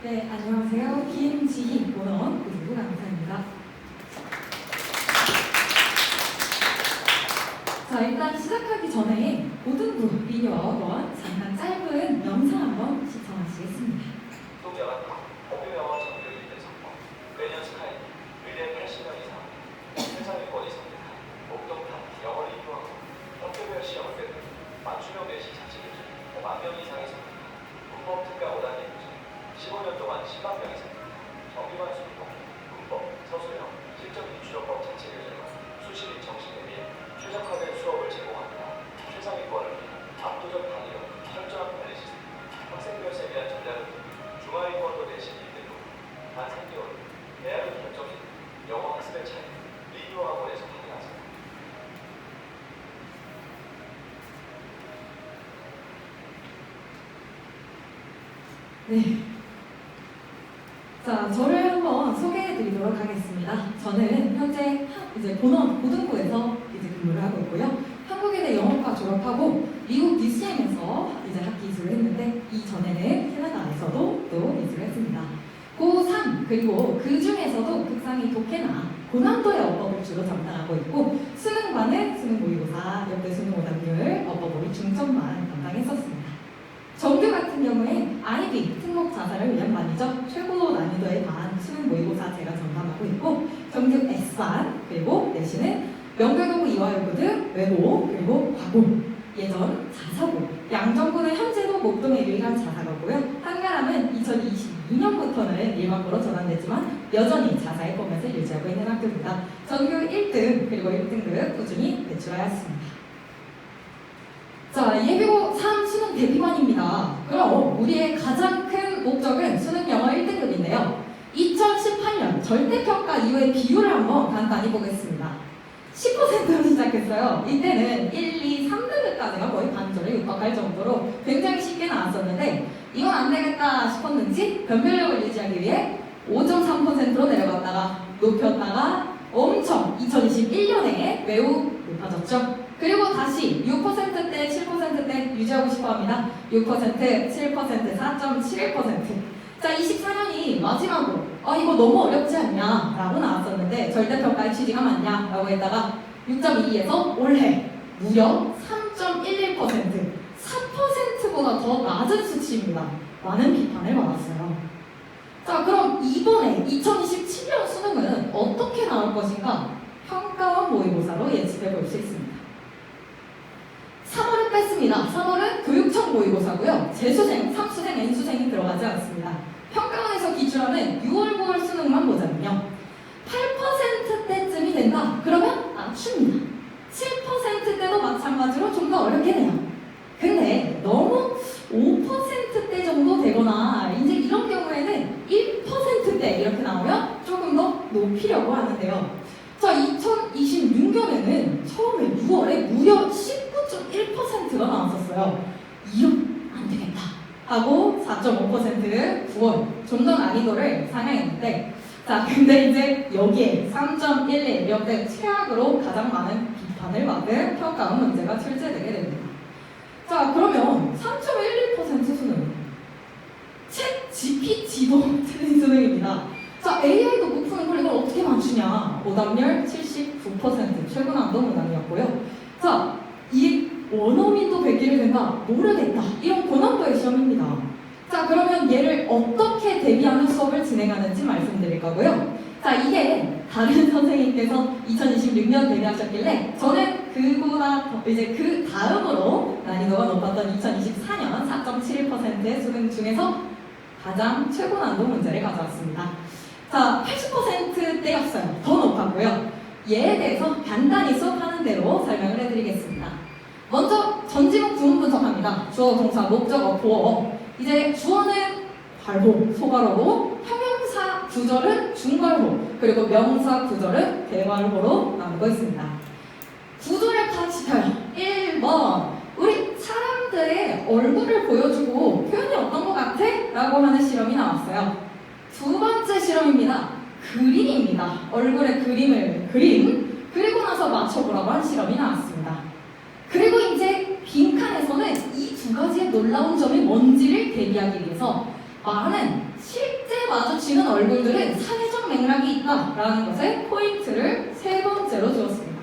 네, 안녕하세요. 김지희 본원 고등부 강사입니다. 자, 일단 시작하기 전에 고등부 미디어학원 잠깐 짧은 영상 한번 시청하시겠습니다. 학교영어 정규 1대 성공, 매년 스카이, 의대 80명 이상, 세상위권이 선택한 목동탄 영어 리뷰학원, 학교별 시험을 빼고 맞춤형 내신 자체 교재, 5만 명 이상이 선택한 문법 특강 5단계 교재, 15년 동안 10만 명이 선택한 정기반 수법, 문법, 서술형, 실전 기출어법 자체 교재와 수시리 정시 대비해 최적화된 수업을 제공합니다. 최상위권을 위한 압도적 강의력, 철저한 관리 시스템, 학생별세 위한 전략을 통해 중하위권도 내신 1등급, 단 3개월, 대학을 결정해 영어 학습의 차이, 리뷰 학원에서 확인하세요. 네. 자, 저를 한번 소개해 드리도록 하겠습니다. 저는 현재 이제 본원 고등부에서 이제 근무를 하고 있고요. 한국인의 영어과 졸업하고 미국 UCM에서 이제 학기 이수를 했는데 이전에는 캐나다에서도 또 이수를 했습니다. 고3 그리고 그 중에서도 극상위 독해나 고난도의 어법을 주로 담당하고 있고 수능반은 수능 모의고사, 역대 수능 오답률, 어법으로 중점만 담당했었습니다. 정규 같은 경우에 IB 특목 자사를 위한 반이죠. 최고 난이도의 반 수능 모의고사 제가 전담하고 있고 정규 S반 그리고 내신은 명결국어 이화여고등 외고 그리고 과고 예전 자사고 양정구는 현재도 목동의 유일한 자사고고요. 한가람은 2022년부터는 일반고로 전환됐지만 여전히 자사의 포맷을 유지하고 있는 학교입니다. 전교 1등 그리고 1등급 꾸준히 배출하였습니다. 자, 예비고 3 수능 대비반입니다. 그럼 우리의 가장 큰 목적은 수능 영어 1등급인데요. 2018년 절대평가 이후의 비율을 한번 간단히 보겠습니다. 10%로 시작했어요. 이때는 1, 2, 3등급까지가 거의 반절에 육박할 정도로 굉장히 쉽게 나왔었는데 이건 안 되겠다 싶었는지 변별력을 유지하기 위해 5.3%로 내려갔다가 높였다가 엄청 2021년에 매우 높아졌죠. 그리고 다시 6%대, 7%대 유지하고 싶어 합니다. 6%, 7%, 4.71%. 자, 24년이 마지막으로 이거 너무 어렵지 않냐? 라고 나왔었는데 절대평가의 취지가 맞냐? 라고 했다가 6.22에서 올해 무려 3.11%, 4%보다 더 낮은 수치입니다. 많은 비판을 받았어요. 자, 그럼 이번에 2027년 수능은 어떻게 나올 것인가? 평가원 모의고사로 예측해 볼 수 있습니다. 3월은 뺐습니다. 3월은 교육청 모의고사고요. 재수생, 3수생, N수생이 들어가지 않습니다. 평가원에서 기출하는 6월, 9월 수능만 보자면요. 8%대쯤이 된다. 그러면 낮춥니다. 7%대도 마찬가지로 좀 더 어렵게 돼요. 근데 너무 5%대 정도 되거나 이제 이런 경우에는 1%대 이렇게 나오면 조금 더 높이려고 하는데요. 자, 2026년에는 처음에 6월에 무려 19.1%가 나왔었어요. 이러면 안 되겠다 하고 4.5% 9월 좀 더 난이도를 상향했는데 자, 근데 이제 여기에 3.11 역대 최악으로 가장 많은 비판을 받은 평가원 문제가 출제되게 됩니다. 자, 그러면 3.11% 수능 챗 GPT도 틀린 수능입니다. 자, AI도 못 푸는 걸 이걸 어떻게 맞추냐? 오답률 79%, 최고 난도 문항이었고요. 자, 이 원어민도 100개를 된다, 모르겠다. 이런 고난도의 시험입니다. 자, 그러면 얘를 어떻게 대비하는 수업을 진행하는지 말씀드릴 거고요. 자, 이게 다른 선생님께서 2026년 대비하셨길래 저는 그보다 이제 그 다음으로 난이도가 높았던 2024년 4.71%의 수능 중에서 가장 최고 난도 문제를 가져왔습니다. 자, 80%대였어요. 더 높았고요. 얘에 대해서 간단히 수업하는 대로 설명을 해드리겠습니다. 먼저 전지목 구문 분석합니다. 주어, 동사, 목적어, 보어. 이제 주어는 발호, 소괄호로, 형용사 구절은 중괄호, 그리고 명사 구절은 대괄호로 나누고 있습니다. 구조를 파악시켜요. 1번, 우리 사람들의 얼굴을 보여주고 표현이 어떤 것 같아? 라고 하는 실험이 나왔어요. 두 번째 실험입니다. 그림입니다. 얼굴에 그림을 그림, 그리고 나서 맞춰보라고 한 실험이 나왔습니다. 그리고 이제 빈칸에서는 이 두 가지의 놀라운 점이 뭔지를 대비하기 위해서 많은 실 마주치는 얼굴들은 사회적 맥락이 있다라는 것에 포인트를 세 번째로 주었습니다.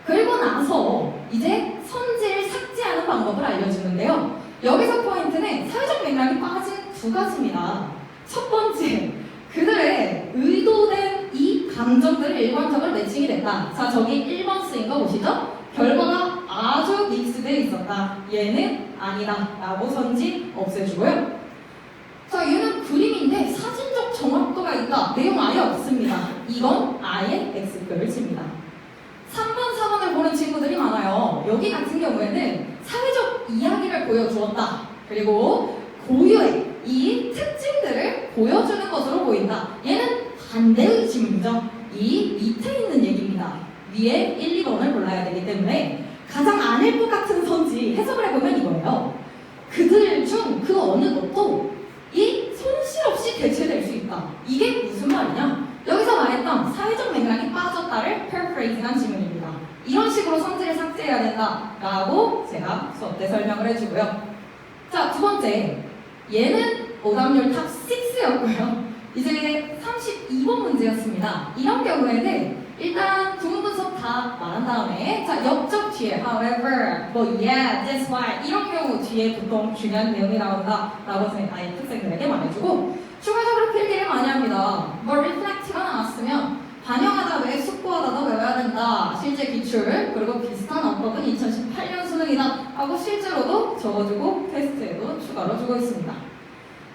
그리고 나서 이제 선지를 삭제하는 방법을 알려주는데요. 여기서 포인트는 사회적 맥락이 빠진 두 가지입니다. 첫 번째, 그들의 의도된 이 감정들을 일관적으로 매칭이 됐다. 자, 저기 1번 쓰인 거 보시죠? 결과가 아주 믹스되어 있었다. 얘는 아니다. 라고 선지 없애주고요. 자, 얘는 그림인데 사진적 정확도가 있다. 내용 아예 없습니다. 이건 아예 X표를 칩니다. 3번, 4번을 보는 친구들이 많아요. 여기 같은 경우에는 사회적 이야기를 보여주었다. 그리고 고유의 이 특징들을 보여주는 것으로 보인다. 얘는 반대의 지문이죠. 이 밑에 있는 얘기입니다. 위에 1, 2번을 골라야 되기 때문에 가장 아닐 것 같은 선지 해석을 해보면 이거예요. 그들 중 그 어느 것도 이 손실 없이 대체될 수 있다. 이게 무슨 말이냐? 여기서 말했던 사회적 맥락이 빠졌다를 paraphrasing한 지문입니다. 이런 식으로 선지를 삭제해야 된다라고 제가 수업 때 설명을 해주고요. 자, 두 번째, 얘는 오답률 탑 6였고요. 이제 32번 문제였습니다. 이런 경우에는 일단 구문 분석 다 말한 다음에 자, 역적 뒤에 however, 뭐 yeah, that's why 이런 경우 뒤에 보통 중요한 내용이 나온다라고 아예 학생들에게 말해주고 추가적으로 필기를 많이 합니다. 뭐 reflect가 나왔으면 반영하다 외에 숙고하다도 외워야 된다. 실제 기출 그리고 비슷한 어법은 2018년 수능이다 하고 실제로도 적어주고 테스트에도 추가로 주고 있습니다.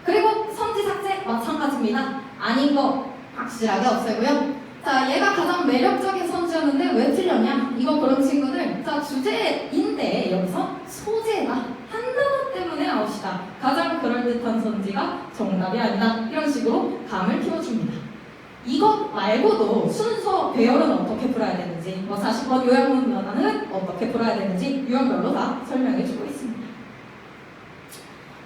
그리고 선지 삭제 마찬가지입니다. 아닌 거 확실하게 없애고요. 자, 얘가 가장 매력적인 선지였는데 왜 틀렸냐? 이거 그런 친구들 자, 주제인데 여기서 소재가 한 단어 때문에 아웃이다. 가장 그럴듯한 선지가 정답이 아니다. 이런 식으로 감을 키워줍니다. 이것 말고도 순서 배열은 어떻게 풀어야 되는지 뭐 40번 요약문 면허는 어떻게 풀어야 되는지 유형별로 다 설명해주고 있습니다.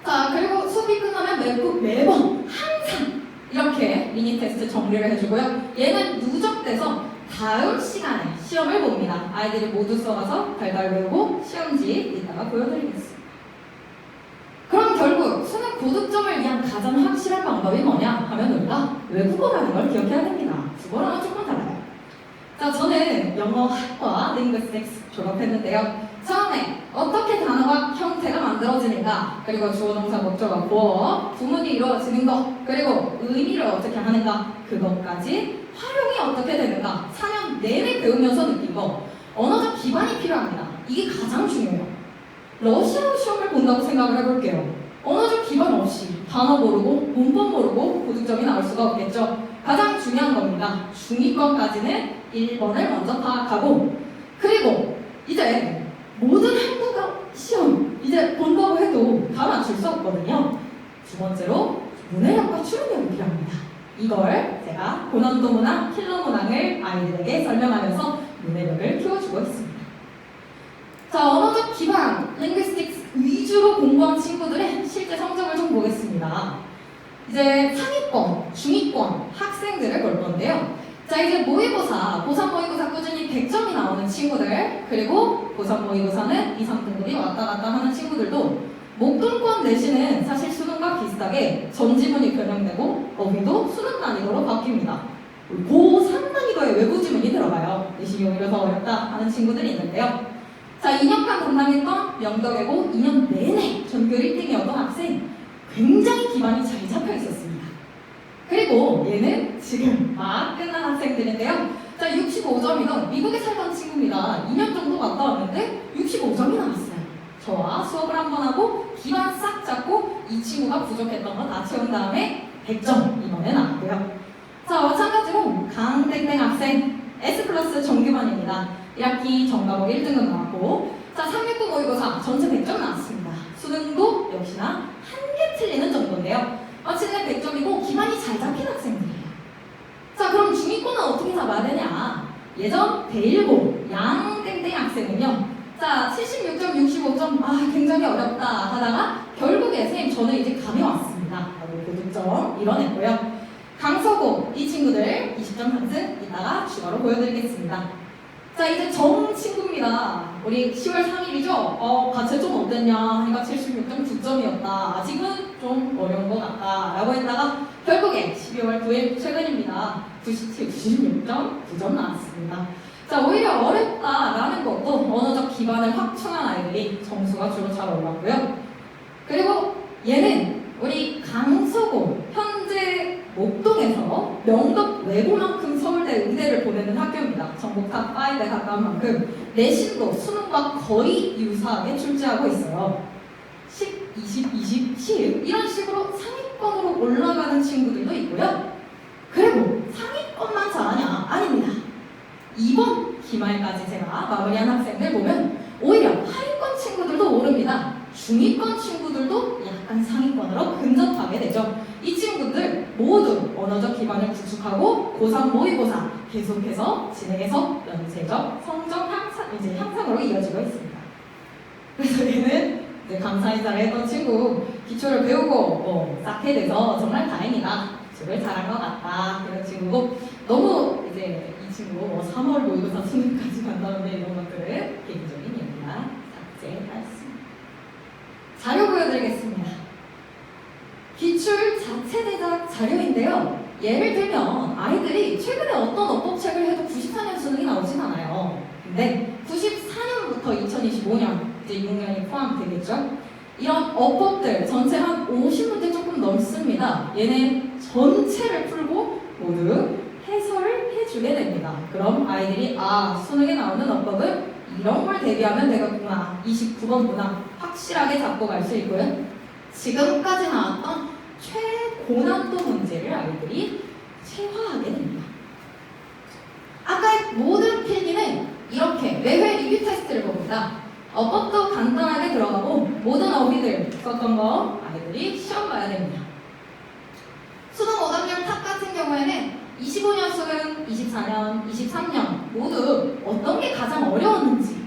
자, 그리고 수업이 끝나면 매번 항상 이렇게 미니 테스트 정리를 해주고요. 얘는 누적돼서 다음 시간에 시험을 봅니다. 아이들이 모두 써가서 달달 외우고 시험지 이따가 보여드리겠습니다. 그럼 결국 수능 고득점을 위한 가장 확실한 방법이 뭐냐 하면 우리가 외국어라는 걸 기억해야 됩니다. 국어랑은 조금 달라요. 자, 저는 영어학과 linguistics 졸업했는데요. 처음에 어떻게 단어와 형태가 만들어지는가, 그리고 주어, 동사, 목적어, 보어, 구문이 이루어지는 것, 그리고 의미를 어떻게 하는가, 그것까지 활용이 어떻게 되는가 4년 내내 배우면서 느낀 거, 언어적 기반이 필요합니다. 이게 가장 중요해요. 러시아어 시험을 본다고 생각을 해볼게요. 언어적 기반 없이 단어 모르고 문법 모르고 고득점이 나올 수가 없겠죠. 가장 중요한 겁니다. 중위권까지는 1번을 먼저 파악하고, 그리고 이제 모든 한국어 시험 이제 본다고 해도 다 맞출 수 없거든요. 두 번째로 문해력과 추론력이 필요합니다. 이걸 제가 고난도 문항, 킬러 문항을 아이들에게 설명하면서 문해력을 키워주고 있습니다. 자, 언어적 기반, linguistics 위주로 공부한 친구들의 실제 성적을 좀 보겠습니다. 이제 상위권, 중위권 학생들을 볼 건데요. 자, 이제 모의고사, 고3 모의고사 꾸준히 100점이 나오는 친구들, 그리고 고3 모의고사는 2, 3등급이 왔다 갔다 하는 친구들도 목돈권 내신은 사실 수능과 비슷하게 전지문이 변형되고 어휘도 수능 난이도로 바뀝니다. 고3 난이도에 외부 지문이 들어가요. 내신이 오히려 더 어렵다 하는 친구들이 있는데요. 자, 2년간 담당했던 명덕외고 2년 내내 전교 1등이었던 학생 굉장히 기반이 잘 잡혀 있었습니다. 그리고 얘는 지금 막 끝난 학생들인데요. 자, 65점이던 미국에 살던 친구입니다. 2년 정도 갔다 왔는데 65점이 나왔어요. 저와 수업을 한번 하고 기반 싹 잡고 이 친구가 부족했던 거 다 채운 다음에 100점 이번에 나왔고요. 자, 마찬가지로 강땡땡 학생 S+ 정규반입니다. 1학기 정답어 1등급 나왔고, 자, 369 모의고사 전체 100점 나왔습니다. 수능도 역시나 한 개 틀리는 정도인데요. 마침내 100점이고 기반이 잘 잡힌 학생들이에요. 자, 그럼 중위권은 어떻게 잡아야 되냐? 예전 대일고 양땡땡 학생은요. 자, 76점, 65점, 아, 굉장히 어렵다 하다가 결국에 선생님 저는 이제 감이 왔습니다. 라고 고득점 이뤄냈고요. 강서고 이 친구들 20점 상승 이따가 추가로 보여드리겠습니다. 자, 이제 정 친구입니다. 우리 10월 3일이죠? 가채 좀 어땠냐? 하니까 76.9점이었다. 아직은 좀 어려운 것 같다 라고 했다가 결국에 12월 9일 최근입니다. 96.9점 나왔습니다. 자, 오히려 어렵다라는 것도 언어적 기반을 확충한 아이들이 점수가 주로 잘 올랐고요. 그리고 얘는 우리 강서구 현재 목동에서 명덕 외고만큼 서울대 의대를 보내는 학교입니다. 전국 탑5에 가까운 만큼 내신도 수능과 거의 유사하게 출제하고 있어요. 10, 20, 20, 10 이런 식으로 상위권으로 올라가는 친구들도 있고요. 그리고 상위권만 잘하냐? 아닙니다. 이번 기말까지 제가 마무리한 학생들 보면 오히려 하위권 친구들도 오릅니다. 중위권 친구들도 약간 상위권으로 근접하게 되죠. 이 친구들 모두 언어적 기반을 구축하고 고3 모의고사 계속해서 진행해서 연쇄적 성적 향상으로 이어지고 있습니다. 그래서 얘는 이제 감사 인사를 했던 친구 기초를 배우고 쌓게 돼서 정말 다행이다. 기초를 잘한 것 같다. 이런 친구고 너무 이제 이 친구 3월 모의고사 수능까지 간다는데 이런 것들은 개인적인 얘기가 삭제했습니다. 자료 보여드리겠습니다. 기출 자체 제작 자료인데요. 예를 들면 아이들이 최근에 어떤 어법책을 해도 94년 수능이 나오진 않아요. 근데 94년부터 2025년 이제 6년이 포함되겠죠. 이런 어법들 전체 한 50문제 조금 넘습니다. 얘네 전체를 풀고 모두 해설을 해주게 됩니다. 그럼 아이들이 수능에 나오는 어법은 이런 걸 대비하면 되겠구나. 29번 문항 확실하게 잡고 갈 수 있고요. 지금까지 나왔던 최고난도 문제를 아이들이 체화하게 됩니다. 아까 모든 필기는 이렇게 매회 리뷰 테스트를 봅니다. 어법도 간단하게 들어가고 모든 어휘들 썼던 거 아이들이 시험 봐야 됩니다. 수능 오답률 탑 같은 경우에는 25년 수능, 24년, 23년 모두 어떤 게 가장 어려웠는지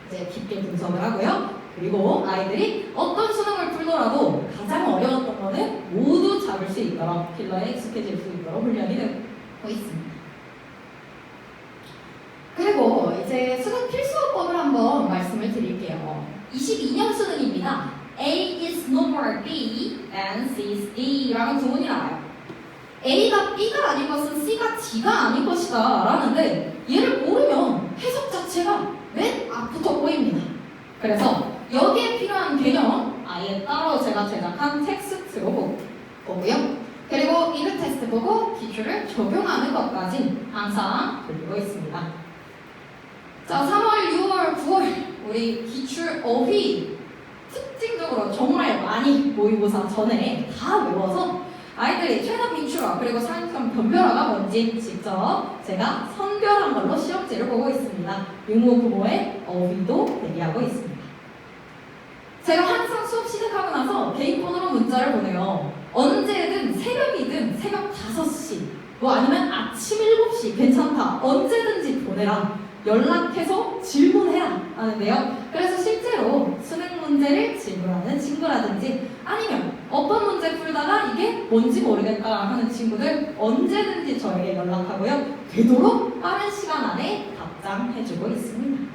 이제 깊게 분석을 하고요. 그리고 아이들이 어떤 수능을 풀더라도 가장 어려웠던 거는 모두 잡을 수 있도록 필러에 익숙해질 수 있도록 훈련이 되고 있습니다. 그리고 이제 수능 필수어법을 한번 말씀을 드릴게요. 22년 수능입니다. A is no more B and C is D라는 구문이 나와요. A가 B가 아닌 것은 C가 D가 아닌 것이다 라는데 얘를 모르면 해석 자체가 맨 앞부터 보입니다. 그래서 여기에 필요한 개념 아예 따로 제가 제작한 텍스트로 보고요. 그리고 이르 테스트 보고 기출을 적용하는 것까지 항상 돌리고 있습니다. 자, 3월, 6월, 9월 우리 기출 어휘 특징적으로 정말 많이 모의고사 전에 다 외워서 아이들이 최단 민출어 그리고 사행성 변별어가 뭔지 직접 제가 선별한 걸로 시험지를 보고 있습니다. 유무 부모의 어휘도 대기하고 있습니다. 제가 항상 수업 시작하고 나서 개인번호로 문자를 보내요. 언제든 새벽이든 새벽 5시 뭐 아니면 아침 7시 괜찮다. 언제든지 보내라. 연락해서 질문해라 하는데요. 그래서 실제로 수능 문제를 질문하는 친구라든지 아니면 어떤 문제 풀다가 이게 뭔지 모르겠다 하는 친구들 언제든지 저에게 연락하고요. 되도록 빠른 시간 안에 답장해주고 있습니다.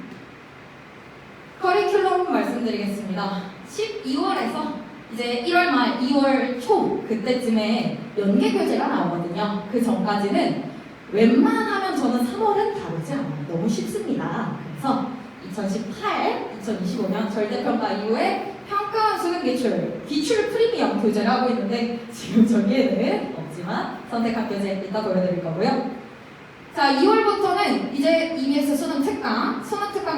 커리큘럼 말씀드리겠습니다. 12월에서 이제 1월 말 2월 초 그때쯤에 연계교재가 나오거든요. 그 전까지는 웬만하면 저는 3월은 다루지 않아요. 너무 쉽습니다. 그래서 2018, 2025년 절대평가 이후에 평가원 수능 기출 프리미엄 교재를 하고 있는데 지금 저기에는 없지만 선택한 교재 이따 보여드릴 거고요. 자, 2월부터는 이제 EBS 수능 특강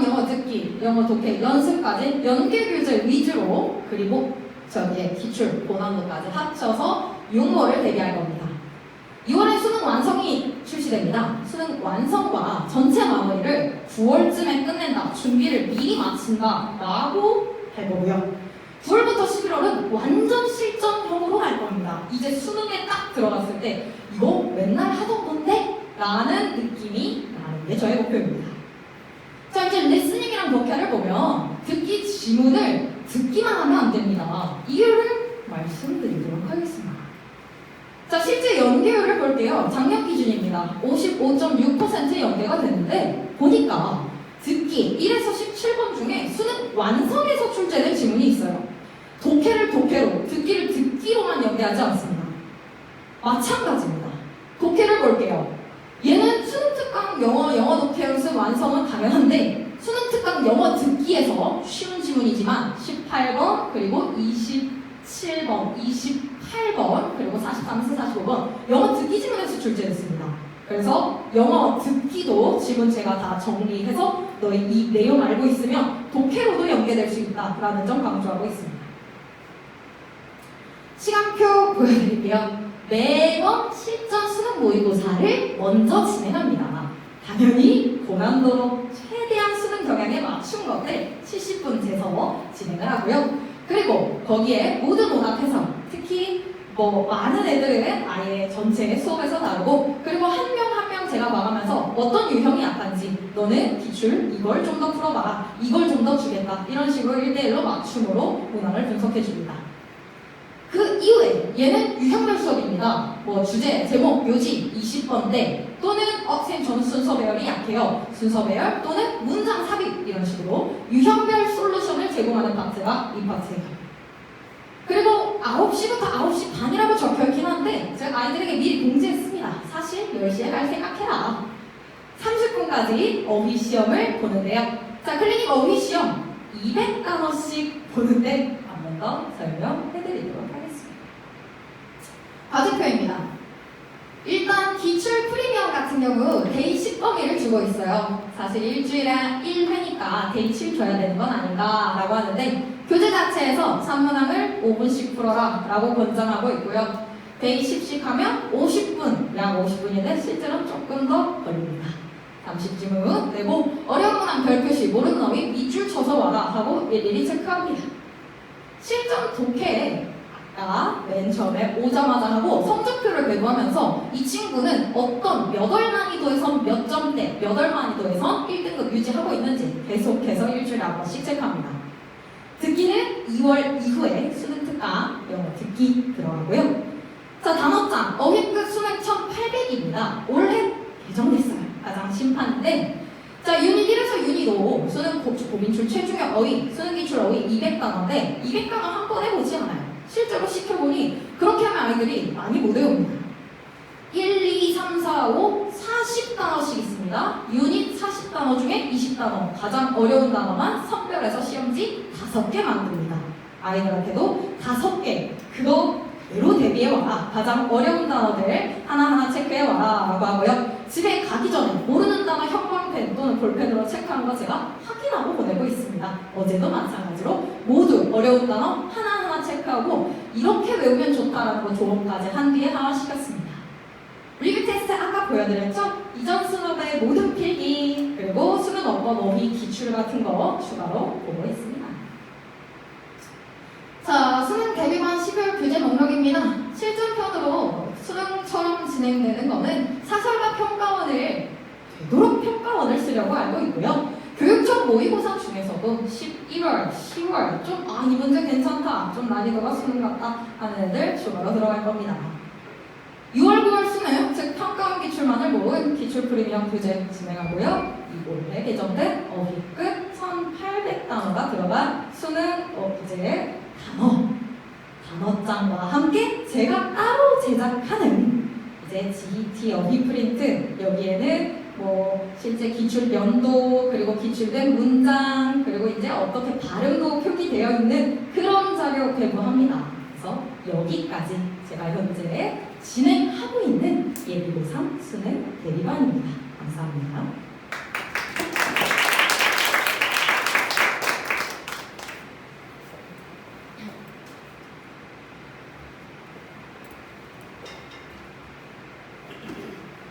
영어 듣기, 영어 독해 연습까지 연계교재 위주로 그리고 저기에 기출 고난도까지 합쳐서 6월을 대비할 겁니다. 6월에 수능 완성이 출시됩니다. 수능 완성과 전체 마무리를 9월쯤에 끝낸다. 준비를 미리 마친다. 라고 해보고요. 9월부터 11월은 완전 실전형으로 갈 겁니다. 이제 수능에 딱 들어갔을 때 이거 맨날 하던 건데? 라는 느낌이 나는 게 저의 목표입니다. 자, 이제 리스닝이랑 독해를 보면 듣기 지문을 듣기만 하면 안 됩니다. 이유를 말씀드리도록 하겠습니다. 자, 실제 연계율을 볼게요. 작년 기준입니다. 55.6% 연계가 됐는데 보니까 듣기 1에서 17번 중에 수능 완성에서 출제된 지문이 있어요. 독해를 독해로, 듣기를 듣기로만 연계하지 않습니다. 마찬가지입니다. 독해를 볼게요. 얘는 수능 특강 영어 독해 연습 완성은 당연한데 수능 특강 영어 듣기에서 쉬운 지문이지만 18번 그리고 27번, 28번 그리고 43, 45번 영어 듣기 지문에서 출제됐습니다. 그래서 영어 듣기도 지문 제가 다 정리해서 너희 이 내용 알고 있으면 독해로도 연계될 수 있다라는 점 강조하고 있습니다. 시간표 보여드릴게요. 매번 실전 수능 모의고사를 먼저 진행합니다. 당연히 고난도로 최대한 수능 경향에 맞춘 것들 70분 재서 진행을 하고요. 그리고 거기에 모든 오답 해설, 특히 많은 애들은 아예 전체 수업에서 다루고 그리고 한 명 한 명 제가 봐가면서 어떤 유형이 약한지 너는 기출 이걸 좀 더 풀어봐라, 이걸 좀 더 주겠다, 이런 식으로 1대1로 맞춤으로 문항을 분석해줍니다. 그 이후에 얘는 유형별 수업입니다. 주제, 제목, 요지 20번대 또는 선생님 저는 순서 배열이 약해요. 순서 배열 또는 문장 삽입 이런 식으로 유형별 솔루션을 제공하는 파트가 이 파트예요. 그리고 9시부터 9시 반이라고 적혀있긴 한데 제가 아이들에게 미리 공지했습니다. 사실 10시에 갈 생각해라. 30분까지 어휘 시험을 보는데요. 자, 클리닉 어휘 시험 200단어씩 보는데 한 번 더 설명해드리도록 하겠습니다. 과제표입니다. 일단 기출 프리미엄 같은 경우 데이 10범위를 주고 있어요. 사실 일주일에 1회니까 데이 7 줘야 되는 건 아닌가라고 하는데 교재 자체에서 3문항을 5분씩 풀어라 라고 권장하고 있고요. 데이 10씩 하면 50분, 약 50분인데 실제로는 조금 더 걸립니다. 30지문 내고 어려운 문항 별표시 모르는 어휘 밑줄 쳐서 와라 하고 일일이 체크합니다. 실전 독해에 아까 맨 처음에 오자마자 하고 성적표를 배부하면서 이 친구는 어떤 몇 월 난이도에선 몇 점대, 몇 월 난이도에선 1등급 유지하고 있는지 계속해서 일주일에 한 번씩 체크합니다. 듣기는 2월 이후에 수능 특강 영어 듣기 들어가고요. 자, 단어장 어휘끝 수능 1800입니다. 올해 개정됐어요. 가장 심판인데 자, 유닛 1에서 유닛 5 수능 고민출 최중의 어휘 수능 기출 어휘 200단어인데 200단어 한 번에 보지 않아요. 실제로 시켜보니 그렇게 하면 아이들이 많이 못 외웁니다. 1, 2, 3, 4, 5, 40단어씩 있습니다. 유닛 40단어 중에 20단어 가장 어려운 단어만 선별해서 시험지 5개 만듭니다. 아이들한테도 5개 그거로 대비해와라. 가장 어려운 단어들 하나하나 체크해와라 라고 하고요. 집에 가기 전에 모르는 단어 형광펜 또는 볼펜으로 체크한 거 제가 확인하고 보내고 있습니다. 어제도 마찬가지로 모두 어려운 단어 하나하나 체크하고 이렇게 외우면 좋다라는 거 조언까지 한 뒤에 하나시켰습니다. 리뷰 테스트 아까 보여드렸죠? 이전 수업의 모든 필기 그리고 수능 어법 어휘 기출 같은 거 추가로 보고 있습니다. 자, 수능 대비반 12월 교재 목록입니다. 실전편으로 수능처럼 진행되는 거는 사설과 평가원을 되도록 평가원을 쓰려고 알고 있고요. 교육청 모의고사 중에서도 11월, 10월 좀 이 문제 괜찮다, 좀 난이도가 수능 같다 하는 애들 추가로 들어갈 겁니다. 6월, 9월 수능, 즉 평가원 기출만을 모은 기출 프리미엄 교재 진행하고요. 이 올해 개정된 어휘끝 1800단어가 들어간 수능 교재 단어장과 함께 제가 따로 제작하는 이제 GT 어휘 프린트 여기에는 실제 기출 연도 그리고 기출된 문장 그리고 이제 어떻게 발음도 표기되어 있는 그런 자료 배부합니다. 그래서 여기까지 제가 현재 진행하고 있는 예비고3 수능 대비반입니다. 감사합니다.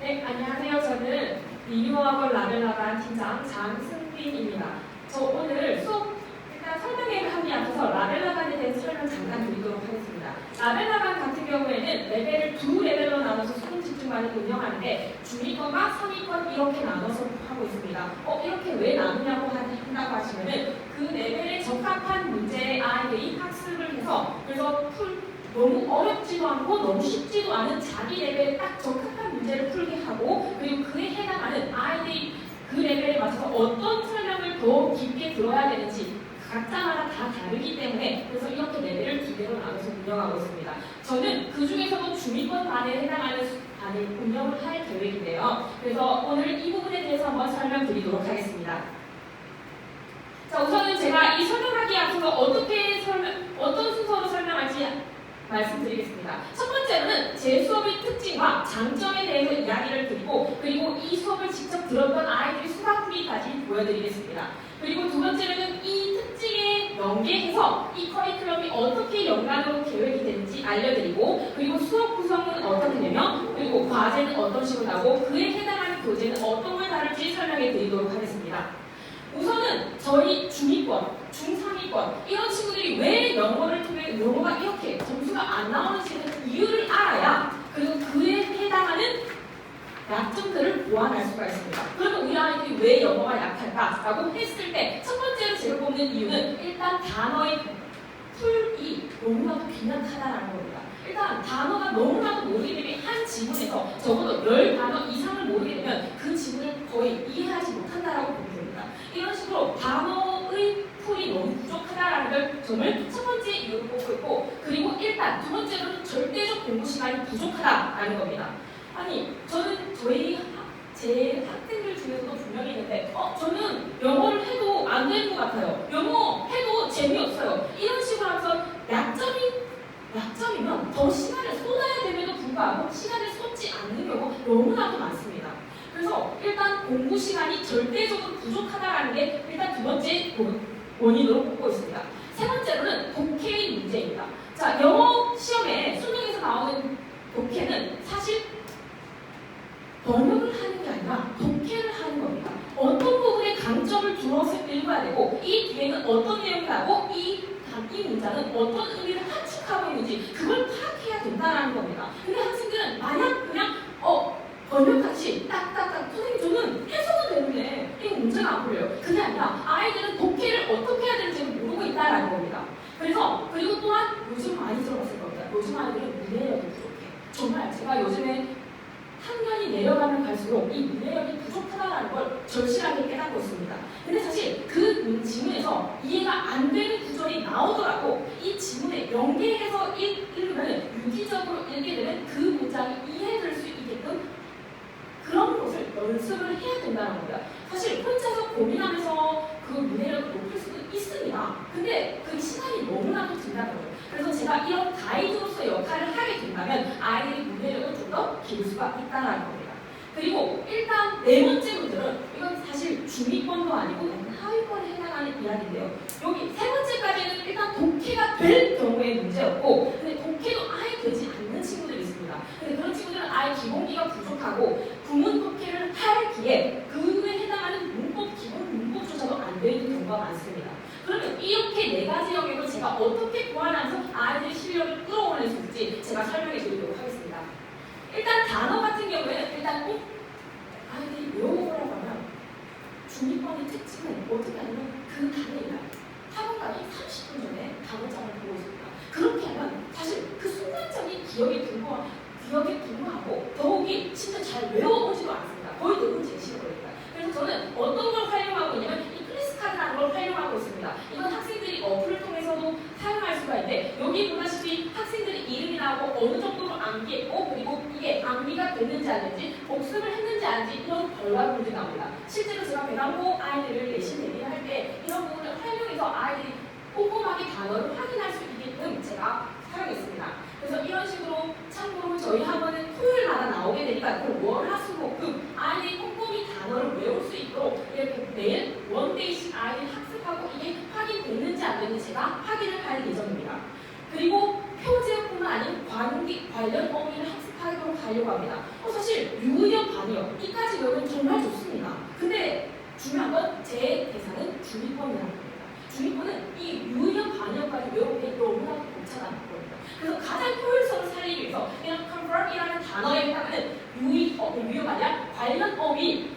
네, 안녕하세요. 저는 리뉴어학원 라벨라반 팀장 장승빈입니다. 저 오늘 수업 일단 설명회를 하기 앞서서 라벨라반에 대해서 설명 잠깐 드리도록 하겠습니다. 라벨라반 같은 경우에는 레벨을 두 레벨로 나눠서 수능 집중반을 운영하는데 중위권과 상위권 이렇게 나눠서 하고 있습니다. 이렇게 왜 나누냐고 한다고 하시면은 그 레벨에 적합한 문제에 아이들이 학습을 해서 그래서 너무 어렵지도 않고 너무 쉽지도 않은 자기 레벨에 딱 적합한 문제를 풀게 하고 그리고 그에 해당하는 아이들이 그 레벨에 맞춰서 어떤 설명을 더 깊게 들어야 되는지 각자마다 다 다르기 때문에 그래서 이렇게 레벨을 두 개로 나눠서 운영하고 있습니다. 저는 그 중에서도 중위권 반에 해당하는 반을 운영을 할 계획인데요. 그래서 오늘 이 부분에 대해서 한번 설명드리도록 하겠습니다. 자, 우선은 제가 이 설명하기에 앞서서 어떤 순서로 설명할지 말씀드리겠습니다. 첫 번째로는 제 수업의 특징과 장점에 대해서 이야기를 드리고 그리고 이 수업을 직접 들었던 아이들의 수강 후기까지 보여드리겠습니다. 그리고 두 번째로는 이 특징에 연계해서 이 커리큘럼이 어떻게 연관으로 계획이 되는지 알려드리고 그리고 수업 구성은 어떻게 되며 그리고 과제는 어떤 식으로 나오고 그에 해당하는 교재는 어떤 걸 다룰지 설명해 드리도록 하겠습니다. 우선은 저희 중위권, 중상위권 이런 친구들이 왜 영어를 통해 영어가 이렇게 점수가 안 나오는지는 이유를 알아야 그리고 그에 해당하는 약점들을 보완할 수가 있습니다. 그러면 우리 아이들이 왜 영어가 약할까라고 했을 때 첫 번째로 제가 뽑는 이유는 일단 단어의 풀이 너무나도 빈약하다라는 겁니다. 일단 단어가 너무나도 모르게 되면 한 지문에서 적어도 10단어 이상을 모르게 되면 그 지문을 거의 이해하지 못한다라고 보면 됩니다. 이런 식으로 단어의 풀이 너무 부족하다라는 걸 저는 첫 번째 이유로 뽑고 있고 그리고 일단 두 번째로는 절대적 공부 시간이 부족하다라는 겁니다. 아니 저는 제 학생들 중에서도 분명히 있는데 저는 영어를 해도 안 되는 것 같아요. 영어 해도 재미없어요. 이런 식으로 하면서 약점이면 더 시간을 쏟아야 됨에도 불구하고 시간을 쏟지 않는 경우가 너무나도 많습니다. 그래서 일단 공부 시간이 절대적으로 부족하다는 게 일단 두 번째 원인으로 꼽고 있습니다. 세 번째로는 독해의 문제입니다. 자, 영어 시험에 수능에서 나오는 독해는 사실 번역을 하는 게 아니라 독해를 하는 겁니다. 어떤 부분에 강점을 두어서 읽어야 되고 이 뒤에는 어떤 내용이 나고 이 문장은 어떤 의미를 함축하고 있는지 그걸 파악해야 된다는 겁니다. 근데 학생들은 만약 그냥 번역같이 딱딱딱 선생님 저는 해석은 되는데 이거 문제가 안 풀려요. 그게 아니라 아이들은 독해를 어떻게 해야 되는지 모르고 있다는 겁니다. 그리고 또한 요즘 많이 들어봤을 겁니다. 요즘 아이들은 문해력이 부족해. 정말 제가 요즘에 학년이 내려가면 갈수록 이 문해력이 부족하다는 걸 절실하게 깨닫고 있습니다. 근데 사실 그 지문에서 이해가 안 되는 구절이 나오더라도 이 지문에 연계해서 읽으면 유기적으로 읽게 되면 그 문장이 이해될 수 있게끔 그런 것을 연습을 해야 된다는 겁니다. 사실 혼자서 고민하면서 그 문해력을 높일 수도 있습니다. 근데 그 시간이 너무나도 든다는 거예요. 그래서 제가 이런 가이드로서 역할을 하게 된다면 아이들의 문해력을 좀 더 기를 수가 있다는 겁니다. 그리고 일단 네 번째 문제는 이건 사실 중위권도 아니고 하위권에 해당하는 이야기인데요. 여기 세 번째까지는 일단 독해가 될 경우의 문제였고 근데 독해도 아예 되지 않는 친구들이 있습니다. 근데 그런 친구들은 아예 기본기가 부족하고 구문 독해를 하기에 그에 해당하는 기본 문법조차도 안 되는 경우가 많습니다. 그러면 이렇게 네 가지 영역을 제가 어떻게 보완하면서 아이들의 실력을 끌어올릴 수 있을지 제가 설명해 드리도록 하겠습니다. 일단 단어 같은 경우에는 일단 꼭 아이들이 외워보라고 하면 중위권의 특징은 어떻게 하냐면 그 단어이나 학원 가기 30분 전에 단어장을 보고 있습니다. 그렇게 하면 사실 그 순간적인 기억에 불구하고 더욱이 진짜 잘 외워보지도 않습니다. 거의 대부분 제시를 거니까. 그래서 저는 어떤 걸 활용하고 있냐면 이 클래스카드라는 걸 활용하고 있습니다. 이건 학생들이 어플을 통해서도 사용할 수가 있는데 여기 보다시피 학생들이 이름이 나오고 어느 정도로 암기했고 그리고 이게 암기가 됐는지 안 됐는지 복습을 했는지 아닌지 이런 결과 문제 나옵니다. 실제로 제가 배당고 아이들을 내신 대비를 할 때 이런 부분을 활용해서 아이들이 꼼꼼하게 단어를 확인할 수 있게끔 제가 사용했습니다. 그래서 이런 식으로 참고로 저희 학원은 토요일마다 나오게 되니까 그 월, 화, 수, 목, 금 아이들이 꼼꼼히 단어를 외울 수 있도록 이렇게 매일 원데이씩 아이들이 학습하고 이게 확인됐는지 안 됐는지 제가 확인을 할 예정입니다. 그리고 표제뿐만 아닌 관련 어휘를 학습하도록 하려고 합니다. 사실 유의어, 반의어 이까지 외우면 정말 좋습니다. 근데 중요한 건 제 대상은 중위권이라는 겁니다. 중위권은 이 유의어, 반의어까지 외우기에 너무나도 벅차다는 겁니다. 그래서 가장 효율성을 살리기 위해서 이런 confirm이라는 단어에 해당하는 유의어가 아니라 관련 어휘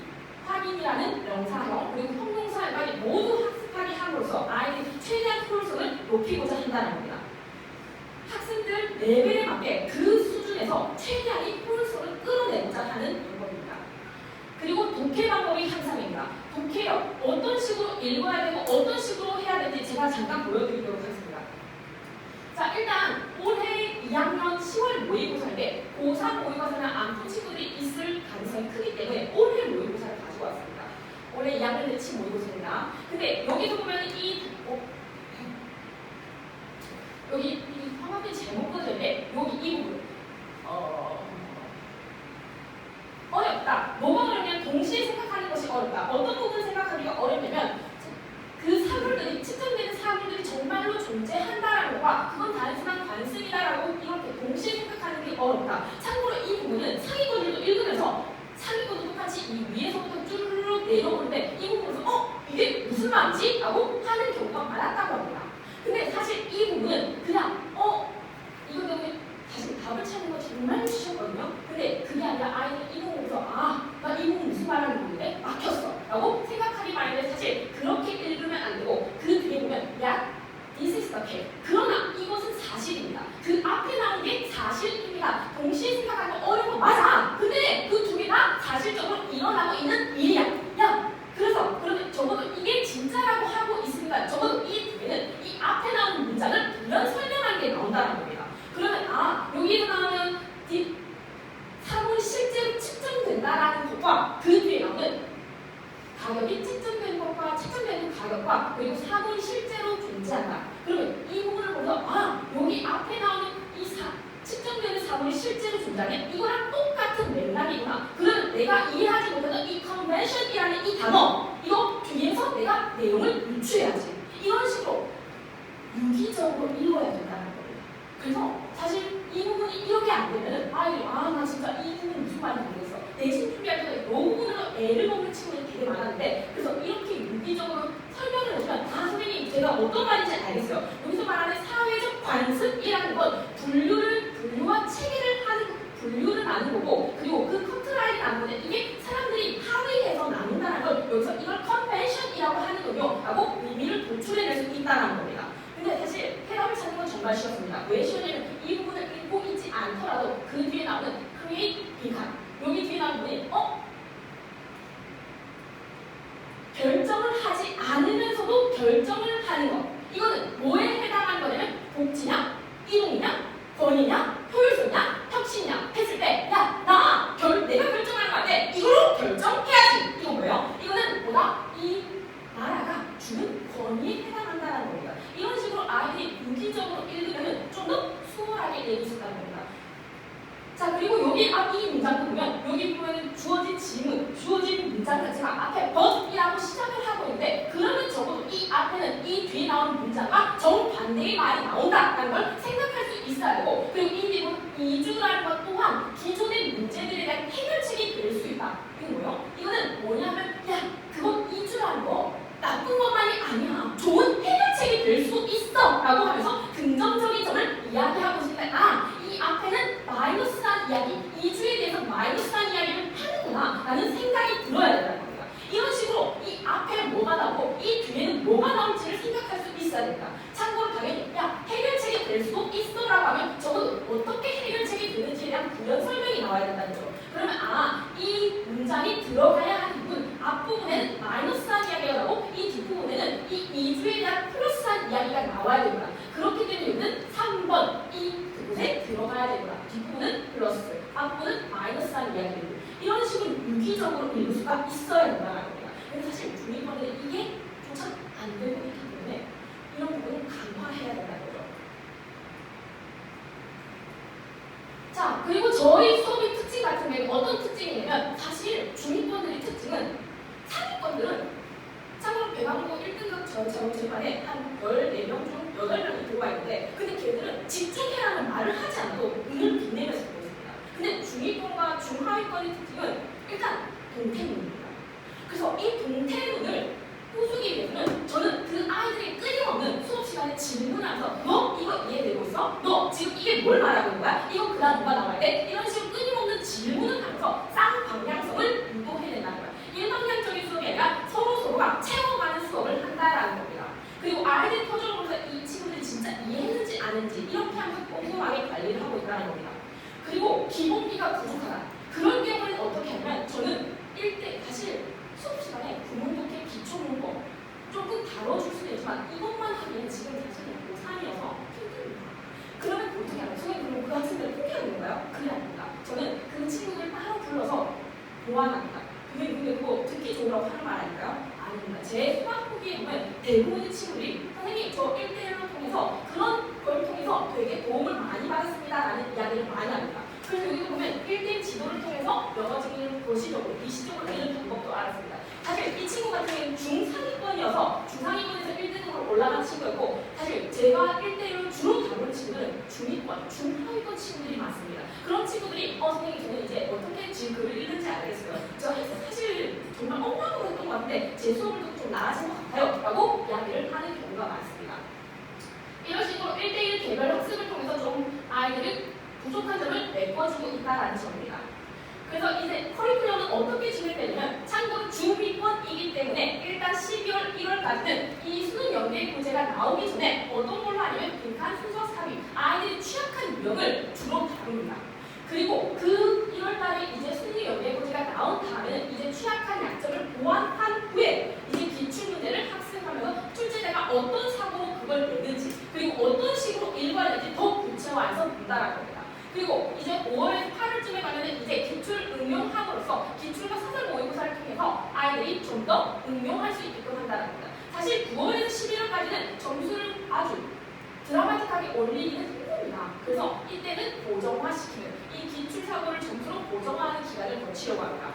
확인이라는 명사형 그리고 형용사까지 모두 학습하게 함으로써 아이들이 최대한 효율성을 높이고자 한다는 겁니다. 학생들 레벨에 맞게 그 수준에서 최대한의 효율성을 끌어내고자 하는 방법입니다. 그리고 독해 방법이 향상입니다. 독해력 어떤 식으로 읽어야 되고 어떤 식으로 해야 되는지 제가 잠깐 보여드리도록 하겠습니다. 자, 일단 올해 2학년 10월 모의고사인데 고3 모의고사는 안 푼 친구들이 있을 가능성이 크기 때문에 올해 모의고사를 가지고 왔습니다. 올해 2학년 내치 모의고사입니다. 근데 여기서 보면 여기 이 화면이 잘못 꺼졌는데 여기 이 부분 어렵다. 뭐가 어렵냐면 동시에 생각하는 것이 어렵다. 어떤 부분을 생각하기가 어렵냐면 그 사물들이 측정되는 사물들이 정말로 존재한다라는 것과 그건 단순한 관습이다라고 이렇게 동시에 생각하는 게 어렵다. 참고로 이 부분은 상위권들도 읽으면서 상위권도 똑같이 이 위에서부터 쭈르륵 내려오는데 이 부분에서 이게 무슨 말이지? 라고 하는 경우가 많았다고 합니다. 근데 사실 이 부분은 그냥 이거 때문에 다시 답을 찾는 거 정말 쉬웠거든요. 근데 그게 아니라 아이는 이 부분에서 나 이 부분 무슨 말하는 건데 막혔어 라고 생각하기 마련인데 사실 그렇게 읽으면 안 되고 그 뒤에 보면 this is the fact. 그러나 이것은 사실입니다. 그 앞에 나온 게 사실입니다. 동시에 생각하는 거 어려운 거 맞아. 근데 그 두 개 다 사실적으로 일어나고 있는 일이야. 그래서 그러면 적어도 이게 진짜라고 하고 있으니까 적어도 이 두 개는 이 앞에 나오는 문장을 분명 설명하는 게 나온다는 겁니다. 그러면 여기에서 나오는 사물이 실제로 측정된다라는 것과 그 뒤에 나오는 가격이 측정된 것과 측정되는 가격과 그리고 사물이 실제로 존재한다. 그러면 이 부분을 보면서 여기 앞에 나오는 이 측정되는 사물이 실제로 존재하는 이거랑 똑같은 맥락이구나. 그러면 내가 이해하지 못하는 이 convention이라는 이 단어 이거 뒤에서 내가 내용을 유추해야지. 이런 식으로 유기적으로 읽어야 된다는 거예요. 그래서 사실 이 부분이 이렇게 안 되면은 아이들이 나 진짜 이 부분이 무슨 말인지 모르겠어. 내신 준비할 때 이 부분으로 애를 먹는 친구들이 되게 많았는데 그래서 이렇게 유기적으로 설명을 해주면 선생님 제가 어떤 말인지 알겠어요. 여기서 말하는 사회적 관습이라는 건 분류와 체계를 하는 분류를 나눈 거고 그리고 그 커트라인이 나눈 건데 이게 사람들이 합의해서 나눈다는 걸 여기서 이걸 컨벤션이라고 하는 거요 라고 의미를 도출해낼 수 있다는 겁니다. 근데 사실 해답을 찾는 건 정말 쉬웠습니다. 왜 쉬웠냐면 이 부분을 읽고 있지 않더라도 그 뒤에 나오는 create, become 여기 뒤에 나오는 부분이 결정을 하지 않으면서도 결정을 하는 것 이거는 뭐에 해당하는 거냐면 복지냐, 이동이냐, 권위냐, 효율성이냐, 혁신이냐 했을 때 내가 결정하는 거 같아 이걸로 결정해야지 이건 뭐예요? 이거는 이 나라가 주는 권위에 해당한다는 겁니다. 이런 식으로 아이들이 유기적으로 읽으면 좀 더 수월하게 읽을 수 있다는 겁니다. 자 그리고 여기 이 문장도 보면 여기 보면 주어진 질문, 주어진 문장 자체가 앞에 but이라고 시작을 하고 있는데 그러면 적어도 이 앞에는 이 뒤에 나오는 문장과 정반대의 말이 나온다는 걸 생각할 수 있어야 되고 그리고 이 부분 이주라는 것 또한 기존의 문제들에 대한 해결책이 될 수 있다. 이건 뭐예요? 이거는 뭐냐면 그건 이주라는 거 나쁜 것만이 아니야. 좋은 해결책이 될 수 있어 라고 하면서 긍정적인 점을 이야기하고 싶은데 이 앞에는 마이너스한 이야기, 이주에 대해서 마이너스한 이야기를 하는구나 라는 생각이 들어야 된다는 겁니다. 이런 식으로 이 앞에는 뭐가 나오고 이 뒤에는 뭐가 나올지를 생각할 수 있어야 된다. 참고로 당연히 해결책이 될 수도 있어 라고 하면 적어도 어떻게 해결책이 되는지에 대한 부연 설명이 나와야 된다는 거죠. 그러면 이 문장이 들어가야 하는 부분 앞부분에는 마이너스한 이야기가 나오고 이 뒷부분에는 이 이주에 대한 플러스한 이야기가 나와야 됩니다. 그렇기 때문에 여기는 3번 이 부분에 들어가야 되구나. 뒷부분은 플러스, 앞부분은 마이너스한 이야기입니다. 이런 식으로 유기적으로 읽을 수가 있어야 된다는 겁니다. 근데 사실 중위권들은 이게 조차 안 되고 있기 때문에 이런 부분을 강화해야 된다는 거죠. 자, 그리고 저희 수업의 특징 같은 경우 어떤 특징이냐면 사실 중위권들의 특징은 상위권들은 참고로 배방고 1등급 저처럼 제반에 한 14명 중 8명이 들어와 있는데 근데 걔들은 집중해라는 말을 하지 않아도 눈을 빛내면서 보고 있습니다. 근데 중위권과 중하위권의 특징은 일단 동태문입니다. 그래서 이 동태문을 부수기 위해서는 저는 그 아이들의 끊임없는 수업 시간에 질문하면서 너 이거 이해되고 있어? 너 지금 이게 뭘 말하고 있는 거야? 이거 그다음 뭐가 나와야 돼? 이런 식으로 끊임없는 질문을 하면서 쌍방향성을 유도해낸다는 거야. 일방향적인 수업이 아니라 서로가 채워가는 수업을 한다라는 겁니다. 그리고 아이들 표정을 보면서 이 친구들이 진짜 이해했는지 아는지 이렇게 하면서 꼼꼼하게 관리를 하고 있다는 겁니다. 그리고 기본기가 부족하다. 그런 경우에는 어떻게 하냐면 저는 사실 수업 시간에 구문독해, 기초문고 대부분의 친구들이 선생님 저 1대1로 통해서 그런 걸 통해서 되게 도움을 많이 받았습니다라는 이야기를 많이 합니다. 그래서 여기 보면 1대1 지도를 통해서 영어적인 도시적으로 미시적으로 읽는 방법도 알았습니다. 사실 이 친구 같은 경우는 중상위권이어서 중상위권에서 1등으로 올라간 친구였고 사실 제가 1대1로 주로 다루는 친구는 중위권, 중하위권 친구들이 많습니다. 그런 친구들이 선생님 저는 이제 어떻게 지금 글을 읽는지 알겠어요. 저 사실 정말 엉망으로 했던 것 같은데 제 수업을 듣고 좀 나아진 것 같아요 라고 이야기를 하는 경우가 많습니다. 이런 식으로 1대1 개별 학습을 통해서 좀 아이들이 부족한 점을 메꿔주고 있다는 점입니다. 그래서 이제 커리큘럼은 어떻게 진행되냐면 참고로 중위권이기 때문에 일단 12월, 1월까지는 이 수능 연계 교재가 나오기 전에 어떤 걸로 하냐면 빈칸 순서 삽입, 아이들이 취약한 유형을 주로 다룹니다. 그리고 그 1월달에 이제 수능 연계 교재가 나온 다음에는 이제 취약한 약점을 보완한 후에 이제 기출 문제를 학습하면서 출제자가 어떤 사고로 그걸 내는지 그리고 어떤 식으로 읽어야 될지 더 구체화해서 본다라는 겁니다. 그리고 이제 5월에서 8월쯤에 가면은 이제 기출 응용함으로써 기출과 사설 모의고사를 통해서 아이들이 좀 더 응용할 수 있게끔 한다는 겁니다. 사실 9월에서 11월까지는 점수를 아주 드라마틱하게 올리기는 힘듭니다. 그래서 이때는 고정화시키는 이 기출 사고를 점수로 고정화하는 기간을 거치려고 합니다.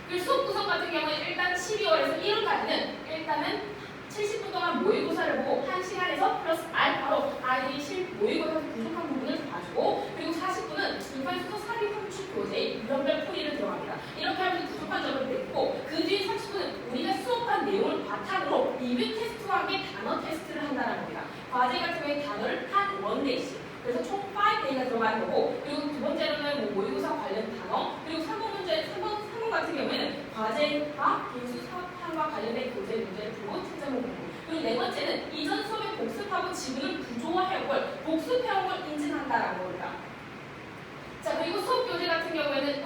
그리고 수업 구성 같은 경우는 일단 12월에서 1월까지는 일단은 70분 동안 모의고사를 보고 1시간에서 플러스 알파로 아이들이 모의고사에서 부족한 부분을 봐주고 그리고 40분은 인간수소 삽입 함축 교재의 유형별 풀이를 들어갑니다. 이렇게 하면 부족한 점을 뱉고 그 뒤에 30분은 우리가 수업한 내용을 바탕으로 리뷰 테스트와 함께 단어 테스트를 한다는 겁니다. 과제 같은 경우에 단어를 한 원데이씩 그래서 총 5데이가 들어가는 거고 그리고 두 번째로는 모의고사 관련 단어 그리고 3번 같은 경우에는 과제와 인수 사업과 관련된 교재 문제를 풀고 채점을 공부 그리고 네 번째는 이전 수업에 복습하고 지문을 구조화해온 걸 복습해온 걸 인증한다라는 겁니다. 자 그리고 수업 교재 같은 경우에는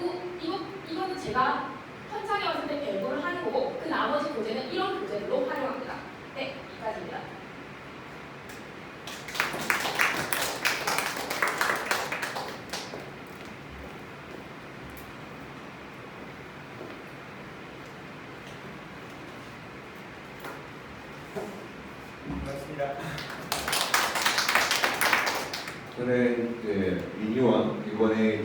이거는 제가 현장에 왔을 때 배부를 하는 거고 그 나머지 교재는 이런 교재들로 활용합니다. 네, 여기까지입니다. 반갑습니다. 저는 리뉴와 이번에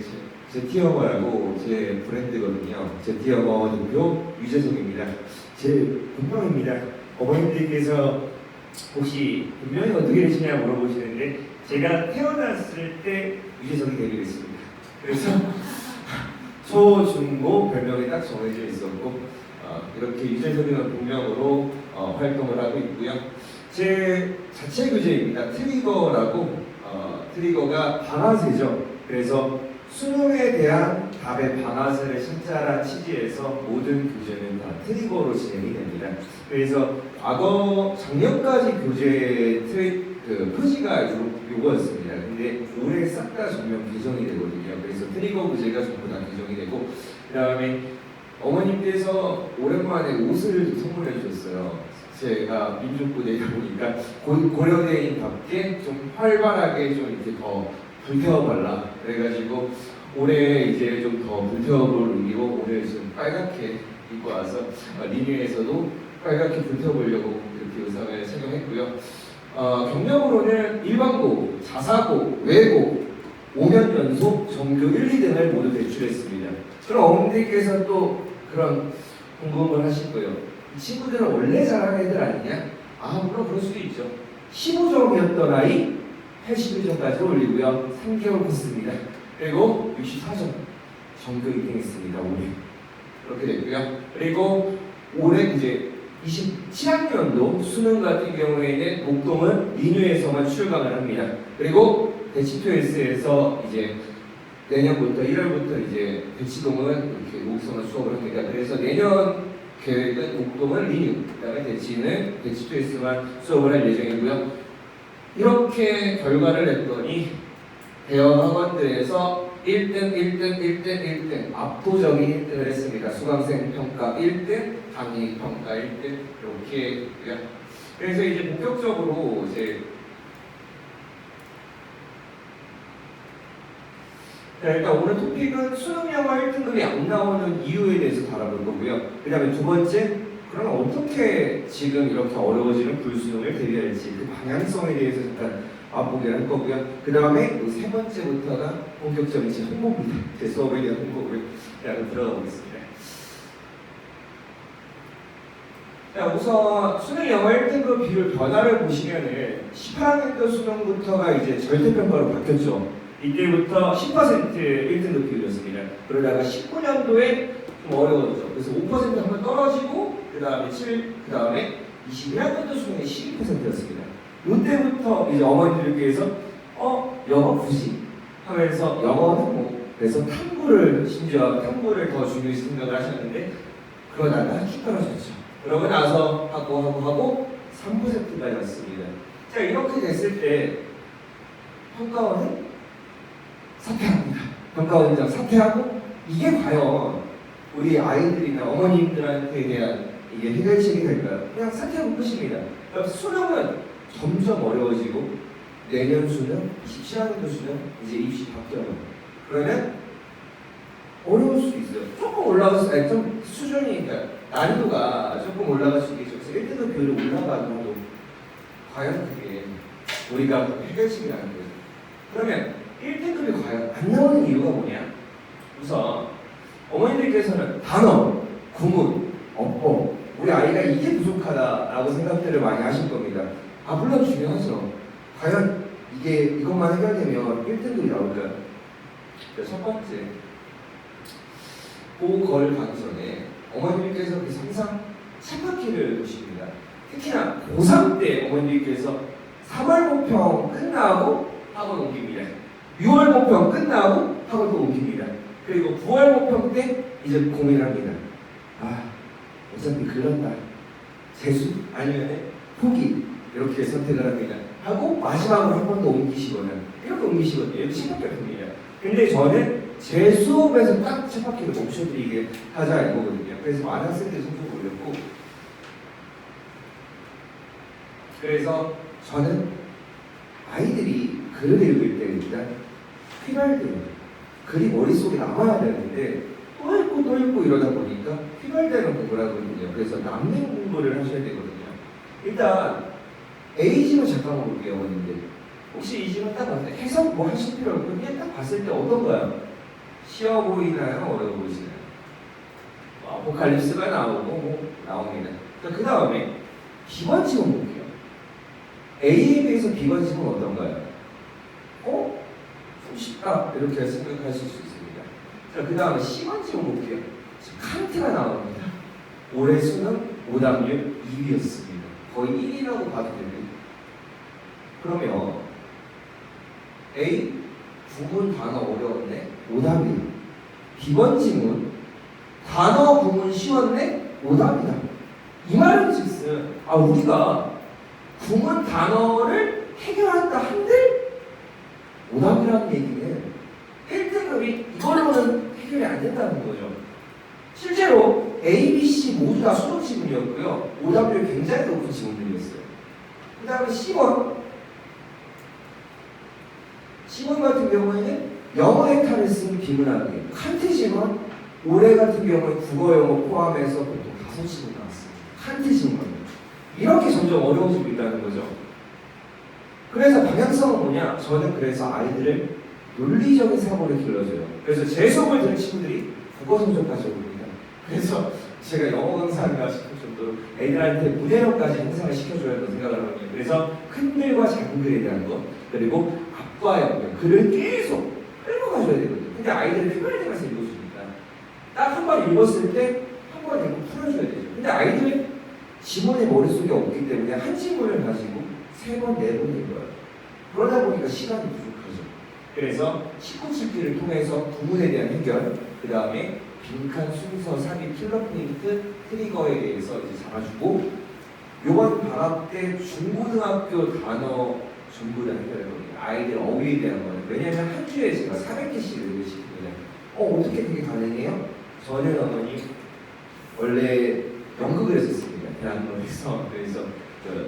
제티어머라고 제 브랜드거든요. 제티어머 대표 유재석입니다. 제 본명입니다. 어머님들께서 혹시 본명이 어떻게 되시냐 물어보시는데 제가 태어났을 때 유재석이 되기로 했습니다. 그래서 초, 중, 고 별명이 딱 정해져 있었고 이렇게 유재석이라는 본명으로 활동을 하고 있고요. 제 자체 교재입니다. 트리거라고 트리거가 방아쇠죠. 그래서 수능에 대한 답의 방아쇠를 찾자란 취지에서 모든 교재는 다 트리거로 진행이 됩니다. 그래서 작년까지 교재 표지가 요거였습니다. 근데 올해 싹 다 전면 개정이 되거든요. 그래서 트리거 교재가 전부 다 개정이 되고 그 다음에 어머님께서 오랜만에 옷을 선물해 주셨어요. 제가 민족부대이다 보니까 고려대인답게 좀 활발하게 좀 이렇게 더 불태워달라 그래가지고 올해 이제 좀 더 불태워볼 의미로 오늘 좀 빨갛게 입고 와서 리뉴에서도 빨갛게 불태워보려고 이렇게 의상을 착용했고요. 경력으로는 일반고, 자사고, 외고 5년 연속 전교 1, 2등을 모두 배출했습니다. 그럼 어머니께서 또 그런 궁금을 하실 거예요. 이 친구들은 원래 잘하는 애들 아니냐? 물론 그럴 수도 있죠. 15점이었던 아이 81점까지 올리고요. 3개월 컸습니다. 그리고 64점 전교 1등했습니다. 올해 그렇게 됐고요. 그리고 올해 이제 27학년도 수능 같은 경우에는 목동은 리뉴에서만 출강을 합니다. 그리고 대치2S에서 이제 내년부터 1월부터 이제 대치동은 이렇게 목성을 수업을 합니다. 그래서 내년 계획은 목동은 리뉴, 그다음에 대치2S만 수업을 할 예정이고요. 이렇게 결과를 냈더니 대형 학원들에서 1등 압도적인 1등을 했습니다. 수강생 평가 1등, 강의 평가 1등 이렇게 했고요. 그래서 이제 본격적으로 일단 오늘 토픽은 수능 영어 1등급이 안 나오는 이유에 대해서 다뤄볼 거고요. 그 다음에 두 번째, 그럼 어떻게 지금 이렇게 어려워지는 불수능을 대비할지 그 방향성에 대해서 잠깐 맛보기를 할 거고요. 그 다음에 세 번째부터가 본격적인 제 홍보입니다. 제 수업에 대한 홍보를 들어가 보겠습니다. 자, 우선 수능 영어 1등급 비율 변화를 보시면은 18학년도 수능부터가 이제 절대평가로 바뀌었죠. 이때부터 10% 1등급 비율이었습니다. 그러다가 19년도에 좀 어려웠죠. 그래서 5% 한번 떨어지고 그 다음에 7, 그 다음에 21학년도 수능이 12%였습니다. 이때부터 이제 어머니들께서 영어 굳이 하면서 영어는 뭐 그래서 탐구를 심지어 탐구를 더 중요시 생각을 하셨는데 그러다가 쭉 떨어졌죠. 그러고 나서 하고 3%까지 왔습니다. 자, 이렇게 됐을 때 평가원은 사퇴합니다. 평가원장 사퇴하고 이게 과연 우리 아이들이나 어머님들한테 대한 이게 해결책이 될까요? 그냥 사퇴하고 끝입니다. 그럼 수능은 점점 어려워지고 내년 수능, 17학년도 수능 이제 입시 바뀌어요. 그러면 어려울 수 있어요. 조금 올라가서 좀 수준이 그러니까 난이도가 조금 올라갈 수 있겠죠. 그래서 1등급 비율이 올라가도 과연 그게 우리가 해결책이라는 거죠. 그러면 1등급이 과연 안 나오는 이유가 뭐냐? 우선 어머니들께서는 단어, 구문, 어법 우리 아이가 이게 부족하다라고 생각들을 많이 하실 겁니다. 물론 중요하죠. 과연 이것만 해결되면 1등급이 나올까요? 첫 번째, 고걸 가기 전에 어머님께서 항상 쳇바퀴를 도십니다. 특히나 고3 때 어머님께서 3월 모평 끝나고 학원 옮깁니다. 6월 모평 끝나고 학원도 옮깁니다. 그리고 9월 모평 때 이제 고민합니다. 어차피 그런다. 재수 아니면 포기 이렇게 선택을 합니다. 하고 마지막으로 한 번 더 옮기시거나 이렇게 옮기시거든요. 이렇게 쳇바퀴입니다. 근데 저는 제 수업에서 딱 쳇바퀴를 멈춰드리게 하자 이거거든요. 그래서 많은 학생들이 성적 올렸고 그래서 저는 아이들이 글을 읽을 때 일단 휘발돼요. 글이 머릿속에 남아야 되는데 또 읽고 이러다 보니까 휘발되는 공부를 하거든요. 그래서 남는 공부를 하셔야 되거든요. 일단 A지문 잠깐 볼게요, 어머님들. 혹시 이 지문 딱 봤을 때 해석 뭐 하실 필요 없고 그냥 딱 봤을 때 어떤가요? 쉬워 보이나요? 어려워 보이시나요? 아포칼립스가 나오고 뭐 나옵니다. 그 다음에 B번 지문 볼게요. A에 비해서 B번 지문 어떤가요? 좀 쉽다 이렇게 생각하실 수 있습니다. 자, 그 다음에 C번 지문 볼게요. 칸트가 나옵니다. 올해 수능 오답률 2위였습니다. 거의 1위라고 봐도 됩니다. 그러면 A 구문 단어 어려웠네 오답이다. B번 지문 단어 구문 쉬웠네 오답이다. 이 말은 즉슨 우리가 구문 단어를 해결한다 한들 오답이라는 얘기는 1등급이 이걸로는 해결이 안 된다는 거죠. 실제로 A, B, C 모두 다 수능 지문이었고요. 오답률 굉장히 높은 지문들이었어요. 그 다음에 C번 같은 경우에는 영어 해탈을 쓴 비문학이에요. 칸트 지문 올해 같은 경우에 국어 영어 포함해서 보통 5지문 나왔어요. 칸트 지문만 이렇게 점점 어려워지고 있다는 거죠. 그래서 방향성은 뭐냐? 저는 그래서 아이들을 논리적인 사고를 길러줘요. 그래서 제 수업을 들은 친구들이 국어 성적까지 오릅니다. 그래서 제가 영어 강사인가 싶을 정도로 애들한테 문해력까지 향상을 시켜줘야 한다고 생각을 하거든요. 그래서 큰 글과 작은 글에 대한 것 그리고 앞과 옆 글을 계속 끌고 가줘야 되거든요. 근데 아이들은 휘발되면서 읽어주니까 딱 한 번 읽었을 때 한 번 읽고 풀어줘야 되죠. 근데 아이들은 지문의 머릿속에 없기 때문에 한 지문을 가지고 3번, 4번 읽어요. 그러다 보니까 시간이 부족하죠. 그래서 19칠기를 통해서 구문에 대한 해결, 그 다음에 빈칸 순서, 삽입, 킬러 포인트, 트리거에 대해서 이제 잡아주고 요번 방학 때 중고등학교 단어 전부 다 해결할 겁니다. 아이들 어휘에 대한 거는. 왜냐면 한 주에 제가 400개씩 읽으시거든요. 어떻게 그게 가능해요? 저는 어머니 원래 연극을 했었습니다. 대학로에서. 그래서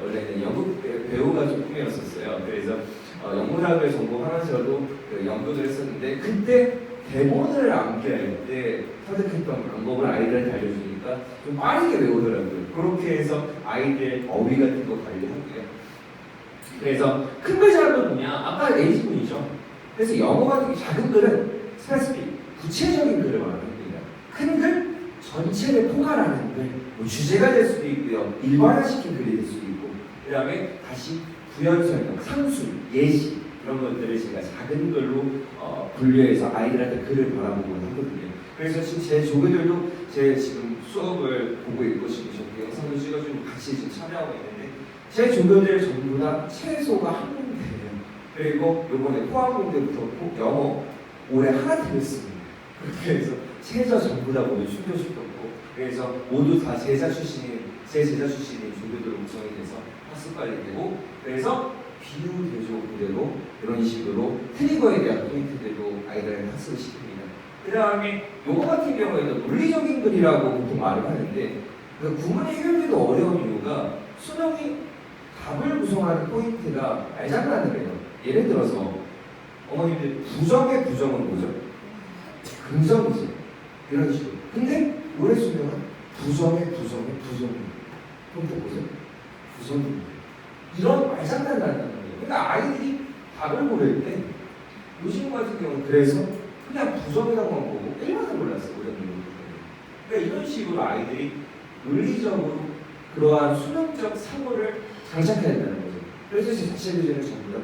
원래는 연극 배우가 좀 꿈이었었어요. 그래서 영문학을 전공하면서도 연극을 했었는데 그때 대본을 암기할 때 터득했던 방법을 아이들한테 알려주니까 보니까 좀 빠르게 외우더라고요. 그렇게 해서 아이들 어휘 같은 거 관리하고요. 그래서 큰 글 작은 글 뭐냐? 아까 A지문이죠. 그래서 영어 같은 게 작은 글은 스페시픽, 구체적인 글을 말합니다. 큰 글, 전체를 포괄하는 글, 뭐 주제가 될 수도 있고요. 일반화시킨 글이 될 수도 있고, 그 다음에 다시 부연 설명, 상수, 예시 이런 것들을 제가 작은 글로 분류해서 아이들한테 글을 바라보고 하거든요. 그래서 지금 제 조교들도 제 지금 수업을 보고 있고 지금 저기 영상도 찍어주고 같이 지금 참여하고 있는데 제 조교들 전부 다 최소가 한 군데예요. 그리고 요번에 포항공대부터 영어 올해 하나 틀렸습니다. 그렇게 해서 최저 전부 다 모두 충교시켰고 그래서 모두 다 제 제자 출신인 조교들 구성이 돼서 학습관리 되고 그래서 비유 대조 그대로 이런 식으로 트리거에 대한 포인트들로 아이들한테 학습을 시킵니다. 그 다음에 요거 같은 경우에는 물리적인 글이라고 보통 말을 하는데 그 구문 해결되도 어려운 이유가 수능이 답을 구성하는 포인트가 말장난을 해요. 예를 들어서 어머님들 부정의 부정은 뭐죠? 긍정이죠. 이런 식으로. 근데 올해 수능은 부정의 포인트 뭐죠? 부정입니다. 이런 말장난을 한다는 거예요. 그러니까 아이들이 답을 고를 때 요즘 같은 경우는 그래서 그냥 부정이라고만 보고 일반을 몰랐어요. 그러니까 이런 식으로 아이들이 논리적으로 그러한 수능적 사고를 장착해야 된다는 거죠. 그래서 제 자체 교재는 전부 다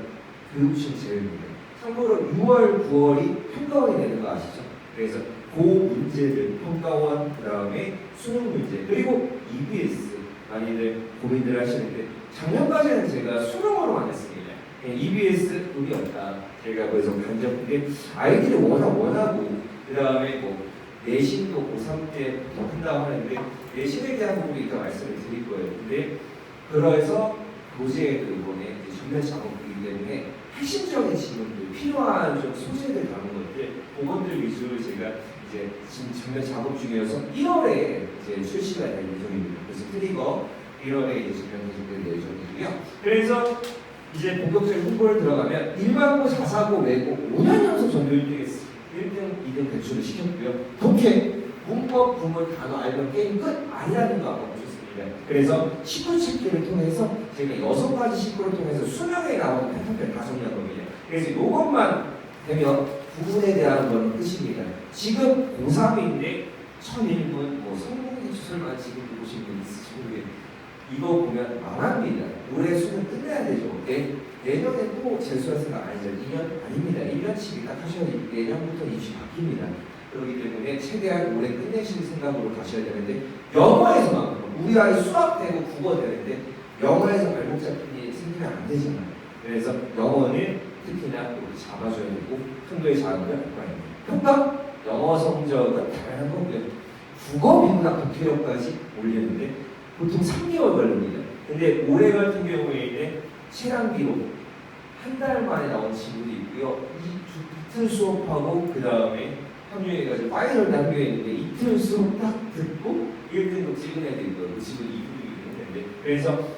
교육청 제외입니다. 참고로 6월, 9월이 평가원이 되는 거 아시죠? 그래서 그 문제들, 평가원, 그 다음에 수능 문제, 그리고 EBS 많이들 고민들 하시는데 작년까지는 제가 수능으로만 했습니다. EBS 의미 없다. 제가 그래서 간접인데 아이들이 워낙 원하고 그 다음에 뭐 내신도 고3 때부터 한다고 하는데 내신에 대한 부분이 이따 말씀을 드릴 거예요. 근데 그래서 교재에 이번에 전면 작업이기 때문에 핵심적인 질문들, 필요한 좀 소재들 다룬 것들, 그것들 위주로 제가 이제 지금 전면 작업 중이어서 1월에 이제 출시가 될 예정입니다. 그래서 트리거 1월에 이제 전면 계속될 예정이고요. 그래서 이제 본격적인 홍보를 들어가면 일반고, 자사고, 외고 5년 연속 전교 1등 했어요. 1등, 2등 배출을 시켰고요. 독해, 문법, 구문, 단어 알면 게임 끝 아니라는 거 아까 보셨습니다. 그래서 식구 책들을 통해서 제가 6가지 식구를 통해서 수능에 나오는 패턴을 다 정리한 겁니다. 그래서 이것만 되면 부분에 대한 건 끝입니다. 지금 고3인데 1001분 뭐 성공기초설만 지금 보신 분 있으신지 모르겠는데 이거 보면 망합니다. 올해 수능 끝내야 되죠. 내년에 또 재수할 생각 아니죠. 2년 아닙니다. 1년치기 딱 하셔야 내년부터 입시 바뀝니다. 그렇기 때문에 최대한 올해 끝내실 생각으로 가셔야 되는데 영어에서만 우리 아이 수학 되고 국어 되는데 영어에서 발목 잡힘이 생기면 안 되잖아요. 그래서 영어는 특히나 우리 잡아줘야 되고 평소에 작은 걸 평가입니다. 평가 영어 성적은 당연한 거고요. 국어 비문학 독해력까지 올리는데 보통 3개월 걸립니다. 근데 올해 같은 경우에는 체량 기록 한 달 만에 나온 친구도 있고요. 이틀 수업하고 그 다음에 합류해가지고 파이널 합류했는데 이틀 수업 딱 듣고 1등급 찍은 애도 있고요. 그 친구는 2등급이 했는데 그래서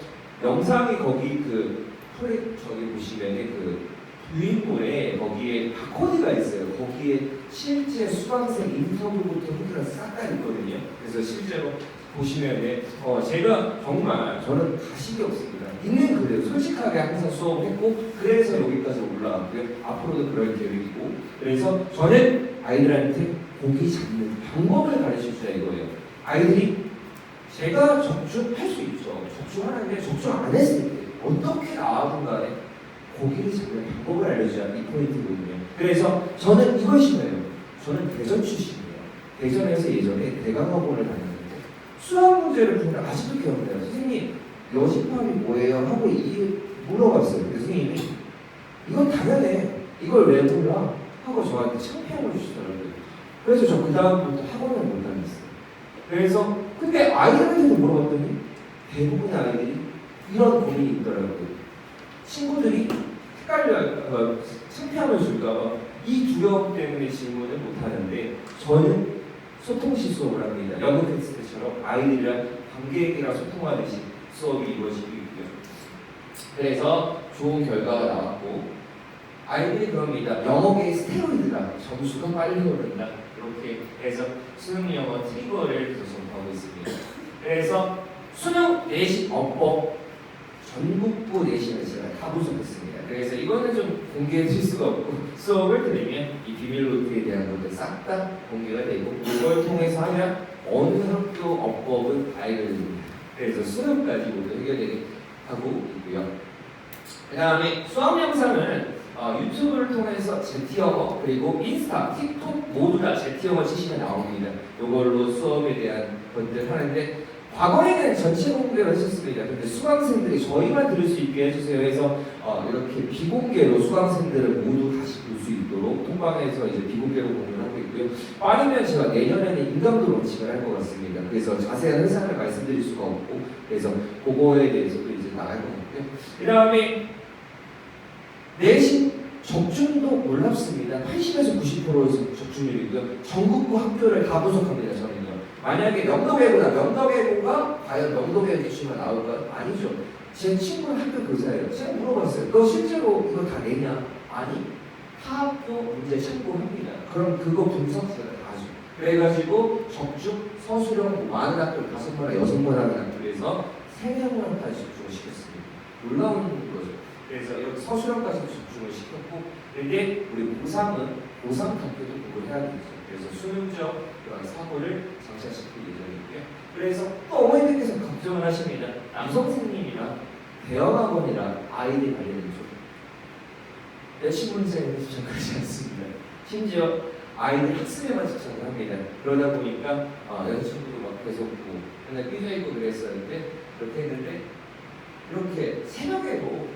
영상이 거기 그 저기 보시면은 그 유인물에 거기에 바코드가 있어요. 거기에 실제 수강생 인터뷰부터 후드가 싹 다 있거든요. 그래서 실제로 보시면은 제가 정말 저는 가식이 없습니다. 있는 그대로 솔직하게 항상 수업을 했고 그래서 여기까지 올라왔고요. 앞으로도 그럴 계획이고 그래서 저는 아이들한테 고기 잡는 방법을 가르쳐주자 이거예요. 아이들이 제가 적중할 수 있죠. 적중하는데 적중 안 했을 때 어떻게 나와든 간에 고기를 잡는 방법을 알려주자 이 포인트거든요. 그래서 저는 이걸 심어요. 저는 대전 출신이에요. 대전에서 예전에 대강학원을 다녔는데 수학 문제를 보는데 아직도 기억나요. 선생님 여집합이 뭐예요? 하고 물어봤어요. 그 선생님이 이건 당연해. 이걸 왜 몰라? 하고 저한테 창피함을 주시더라고요. 그래서 저 그 다음부터 학원을 못 다녔어요. 그래서 근데 아이들한테도 물어봤더니 대부분의 아이들이 이런 고민이 있더라고요. 친구들이 헷갈려 창피함을 줄까봐 이 두려움 때문에 질문을 못하는데 저는 소통식 수업을 합니다. 영어 텍스트처럼 아이들이랑 관객이랑 소통하듯이 수업이 이루어지고 있고요. 그래서 좋은 결과가 나왔고 아이들이 그럽니다. 영어계의 스테로이드다. 점수가 빨리 오른다. 이렇게 해서 수능 영어 트리거를 계속 접하고 있습니다. 그래서 수능 내신 어법 전국부 내신을 제가 다 분석했습니다. 그래서 이거는 좀 공개해 줄 수가 없고 수업을 들으면 이 비밀 노트에 대한 것들 싹 다 공개가 되고 이걸 통해서 하면 어느 학교 어법은 알게 됩니다. 그래서 수능까지 모두 해결되게 하고 있고요. 그 다음에 수업 영상은 유튜브를 통해서 제티영어 그리고 인스타, 틱톡 모두 다 제티영어 치시면 나옵니다. 이걸로 수업에 대한 것들 하는데 과거에는 전체 공개를 했었습니다. 근데 수강생들이 저희만 들을 수 있게 해주세요 해서 이렇게 비공개로 수강생들을 모두 다시 볼 수 있도록 통방에서 이제 비공개로 공유를 하고 있고요. 빠르면 제가 내년에는 인감도 론칭을 할 것 같습니다. 그래서 자세한 회사를 말씀드릴 수가 없고 그래서 그거에 대해서도 이제 나갈 것 같고요. 그 다음에 내신 적중도 놀랍습니다. 80에서 90% 적중률이고요. 전국구 학교를 다 분석합니다. 저는요. 만약에 명도외고다. 명도외고가 과연 명도외고 기준만 나올까요? 아니죠. 제 친구는 학교 교사예요. 제가 물어봤어요. 너 실제로 이거 다 내냐? 아니. 타학교 문제 참고합니다. 그럼 그거 분석 제가 다 하죠. 그래가지고 적중, 서술형 많은 학교 5번이나 6번 하는 학교에서 3명만까지 적중을 시켰습니다. 놀라운 거죠. 그래서 이렇게 서술형까지 집중을 시켰고, 근데 우리 고3은 고3 학교도 공부를 해야 되죠. 그래서 수능적 그런 사고를 장착시킬 예정이고요. 그래서 또 어머니들께서 걱정을 하십니다. 남성 선생님이랑 대형학원이랑 아이들 관련된 쪽. 내신 문제에는 집착하지 않습니다. 심지어 아이들 학습에만 집착을 합니다. 그러다 보니까 여자친구도 막 계속 뭐 맨날 삐져있고 그랬었는데 그렇게 했는데 이렇게 새벽에도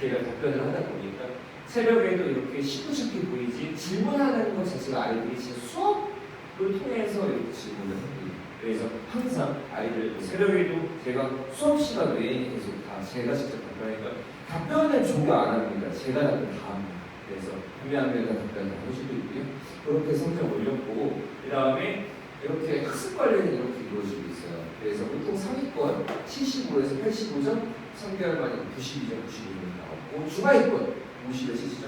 제가 답변을 하다 보니까 새벽에도 이렇게 시끄럽게 보이지 질문하는 것 자체가 아이들이 진짜 수업을 통해서 이렇게 질문을 합니다. 그래서 항상 아이들 새벽에도 제가 수업 시간 외에는 계속 다 제가 직접 답변하니까 답변은 조교 안 합니다. 제가 답변 다 합니다. 그래서 분명하면 답변 다 해주고 있고요. 그렇게 성적 올렸고 그 다음에 이렇게 학습 관련이 이렇게 이루어지고 있어요. 그래서 보통 상위권 75에서 85점, 3개월 만에 92점, 95점 나왔고 중하위권 50에 70점,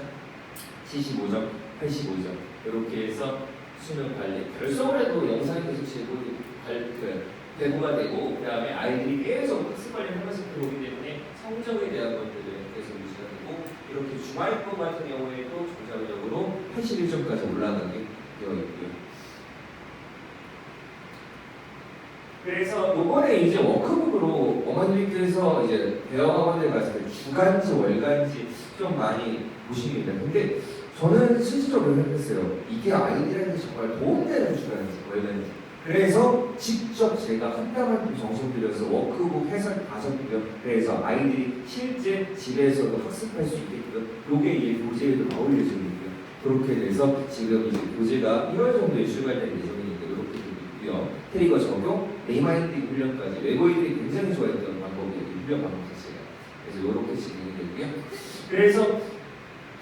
75점, 85점 이렇게 해서 수능 관리 결석을 해도 영상이 계속 제보가 되고 그 다음에 아이들이 계속 학습 관리를 하면서 들어오기 때문에 성적에 대한 것들은 계속 유지가 되고 이렇게 중하위권 같은 경우에도 전자적으로 81점까지 올라가게 되어 있고요. 그래서 이번에 이제 워크북으로 어머님께서 이제 대형학원에 갔을 때 주간지 월간지 좀 많이 보십니다. 근데 저는 실질적으로 생각했어요. 이게 아이들한테 정말 도움되는 주간지 월간지. 그래서 직접 제가 한 달만 정성 들여서 워크북 해설 다 썼고요. 그래서 아이들이 실제 집에서도 학습할 수 있게끔 요게 이제 교재에도 나올 예정이고요. 그렇게 돼서 지금 이제 교재가 1월 정도에 출간될 예정이니까 이렇게 되고 있고요. 트리거 적용, 리마인드 훈련까지 외고인들이 굉장히 좋아했던 방법이에요. 훈련 방법 자체가. 그래서 이렇게 진행이 되고요. 그래서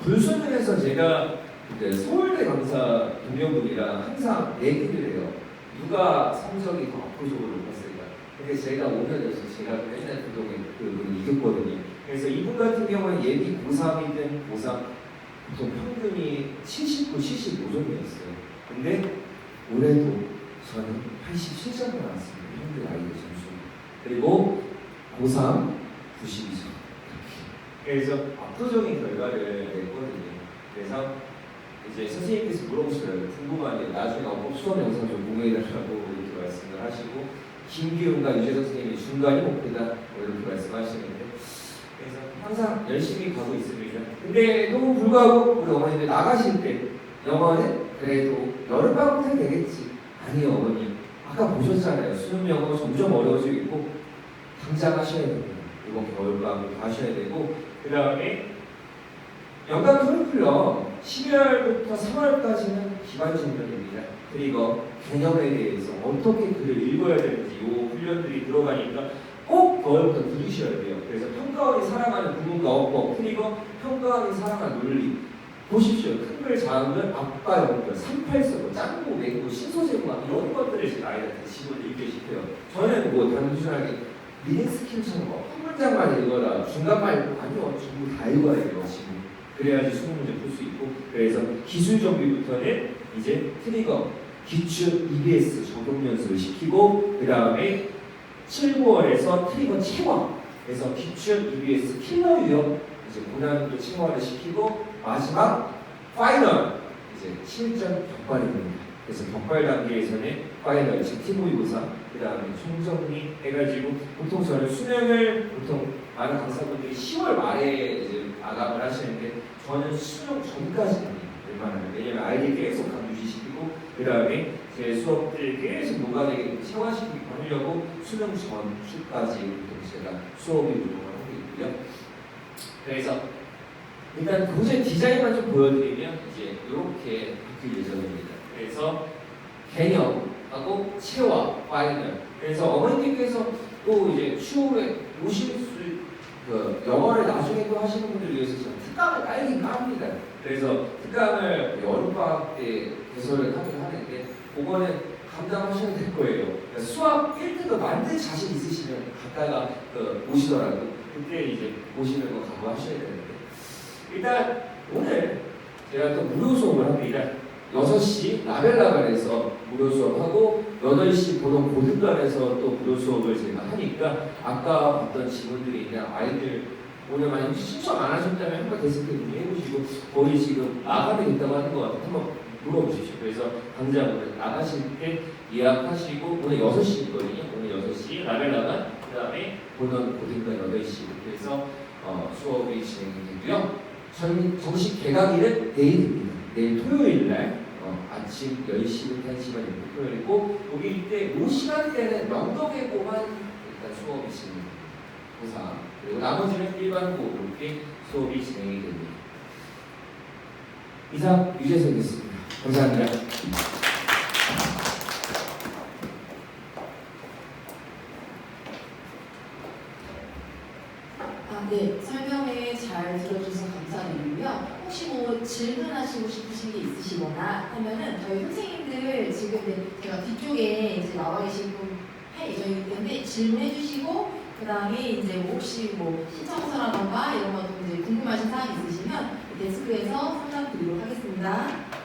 불수능에서 제가 서울대 강사 동료분이랑 항상 얘기를 해요. 누가 성적이 더 압도적으로 높았을까? 근데 제가 5년에서 제가 맨날 그동안 이겼거든요. 그래서 이분 같은 경우는 예비 고3이든 고3 보통 평균이 79, 75점이었어요. 근데 올해도 저는 87점이 나왔습니다. 평균 아이들 점수. 그리고 고3 92점. 그래서 압도적인 결과를 냈거든요. 그래서 이제 선생님께서 물어보시더라고요. 궁금하게 나중에 수업 영상 좀 공유해달라고 이렇게 말씀을 하시고 김기훈과 유재 선생님이 중간이 목표다 뭐 이렇게 말씀하시는데 그래서 항상 열심히 가고 있습니다. 근데도 불구하고 우리 어머니들 나가실 때 영어는 그래도 여름방학 때 되겠지. 아니요 어머니. 아까 보셨잖아요. 수능 영어 점점 어려워지고 있고 당장 하셔야 됩니다. 이번 겨울방학 하셔야 되고 그 다음에 연간 커리큘럼 12월부터 3월까지는 기반전형입니다. 그리고 개념에 대해서 어떻게 글을 읽어야 되는지 이 훈련들이 들어가니까 꼭 겨울부터 들으셔야 돼요. 그래서 평가원이 살아가는 구문가어법, 그리고 평가원이 살아가는 논리 보십시오. 큰 글, 작은 글, 아빠 연결, 384, 짱구, 맹구, 신소재구화 이런 것들을 제가 아이들한테 집어넣게 시켜요. 저는 뭐 단순하게 리딩 스킬처럼 한 문장만 읽어라, 중간만 아니요, 전부 다 읽어야 돼요. 지금. 그래야지 수능 문제 풀 수 있고 그래서 기술 정비부터는 이제 트리거, 기출 EBS 적용 연습을 시키고 그 다음에 7, 9월에서 트리거 체화에서 기출 EBS 킬러 유형 이제 고난도 체화를 시키고 마지막 파이널 이제 실전 격발입니다. 그래서 격발 단계에서는 파이널 즉 팀 모의고사 그 다음에 총정리 해가지고 보통 저는 수능을 보통 많은 강사분들이 10월 말에 이제 마감을 하시는데 저는 수능 전까지 합니다. 웬만하면 왜냐면 아이들 계속 감 유지시키고 그 다음에 제 수업들 계속 노가되게 체화시키고 하려고 수능 전주까지 보통 제가 수업이 운동을 하고 있고요. 그래서 일단 교재 디자인만 좀 보여드리면 이제 이렇게 바뀔 예정입니다. 그래서 개념하고 체화, 파이널. 그래서 어머니께서 또 이제 추후에 오실 수 그 영어를 나중에 또 하시는 분들 위해서 저는 특강을 깔긴 합니다. 그래서 특강을 여름방학 때 개설을 하긴 하는데 그거는 감당하셔야 될 거예요. 그러니까 수학 1등급 만들 자신 있으시면 갔다가 오시더라도 그때 이제 오시는 거 각오하셔야 되는데 일단 오늘 제가 또 무료 수업을 합니다. 6시 라벨라반에서 무료 수업하고 8시 보통 고등반에서 또 무료 수업을 제가 하니까 아까 봤던 지문들이 있는 아이들 오늘 만약 신청 안 하셨다면 한번 데스크 문의해보시고 거의 지금 마감이 됐다고 하는 것 같아요. 한번 물어보십시오. 그래서 당장 오늘 나가실 때 예약하시고 오늘 6시거든요. 오늘 6시 라벨라반 그 다음에 보던 고등반 8시 이렇게 해서 수업이 진행이 되고요. 정식 개강일은 내일입니다. 내일 토요일 날 아침 10시부터 1시간 정도 토요일이고 여기 이때 이 시간대는 명덕외고만 일단 수업이 진행됩니다. 고사 그리고 나머지는 일반고 이렇게 수업이 진행이 됩니다. 이상 유재석이었습니다. 감사합니다. 네, 설명회 잘 들어주셔서 감사드리고요. 혹시 뭐 질문하시고 싶으신 게 있으시거나 하면은 저희 선생님들 지금 제가 뒤쪽에 이제 나와 계신 분 할 예정이기 때문에 질문해 주시고 그 다음에 이제 뭐 혹시 뭐 신청서라던가 이런 것도 이제 궁금하신 사항 있으시면 데스크에서 상담 드리도록 하겠습니다.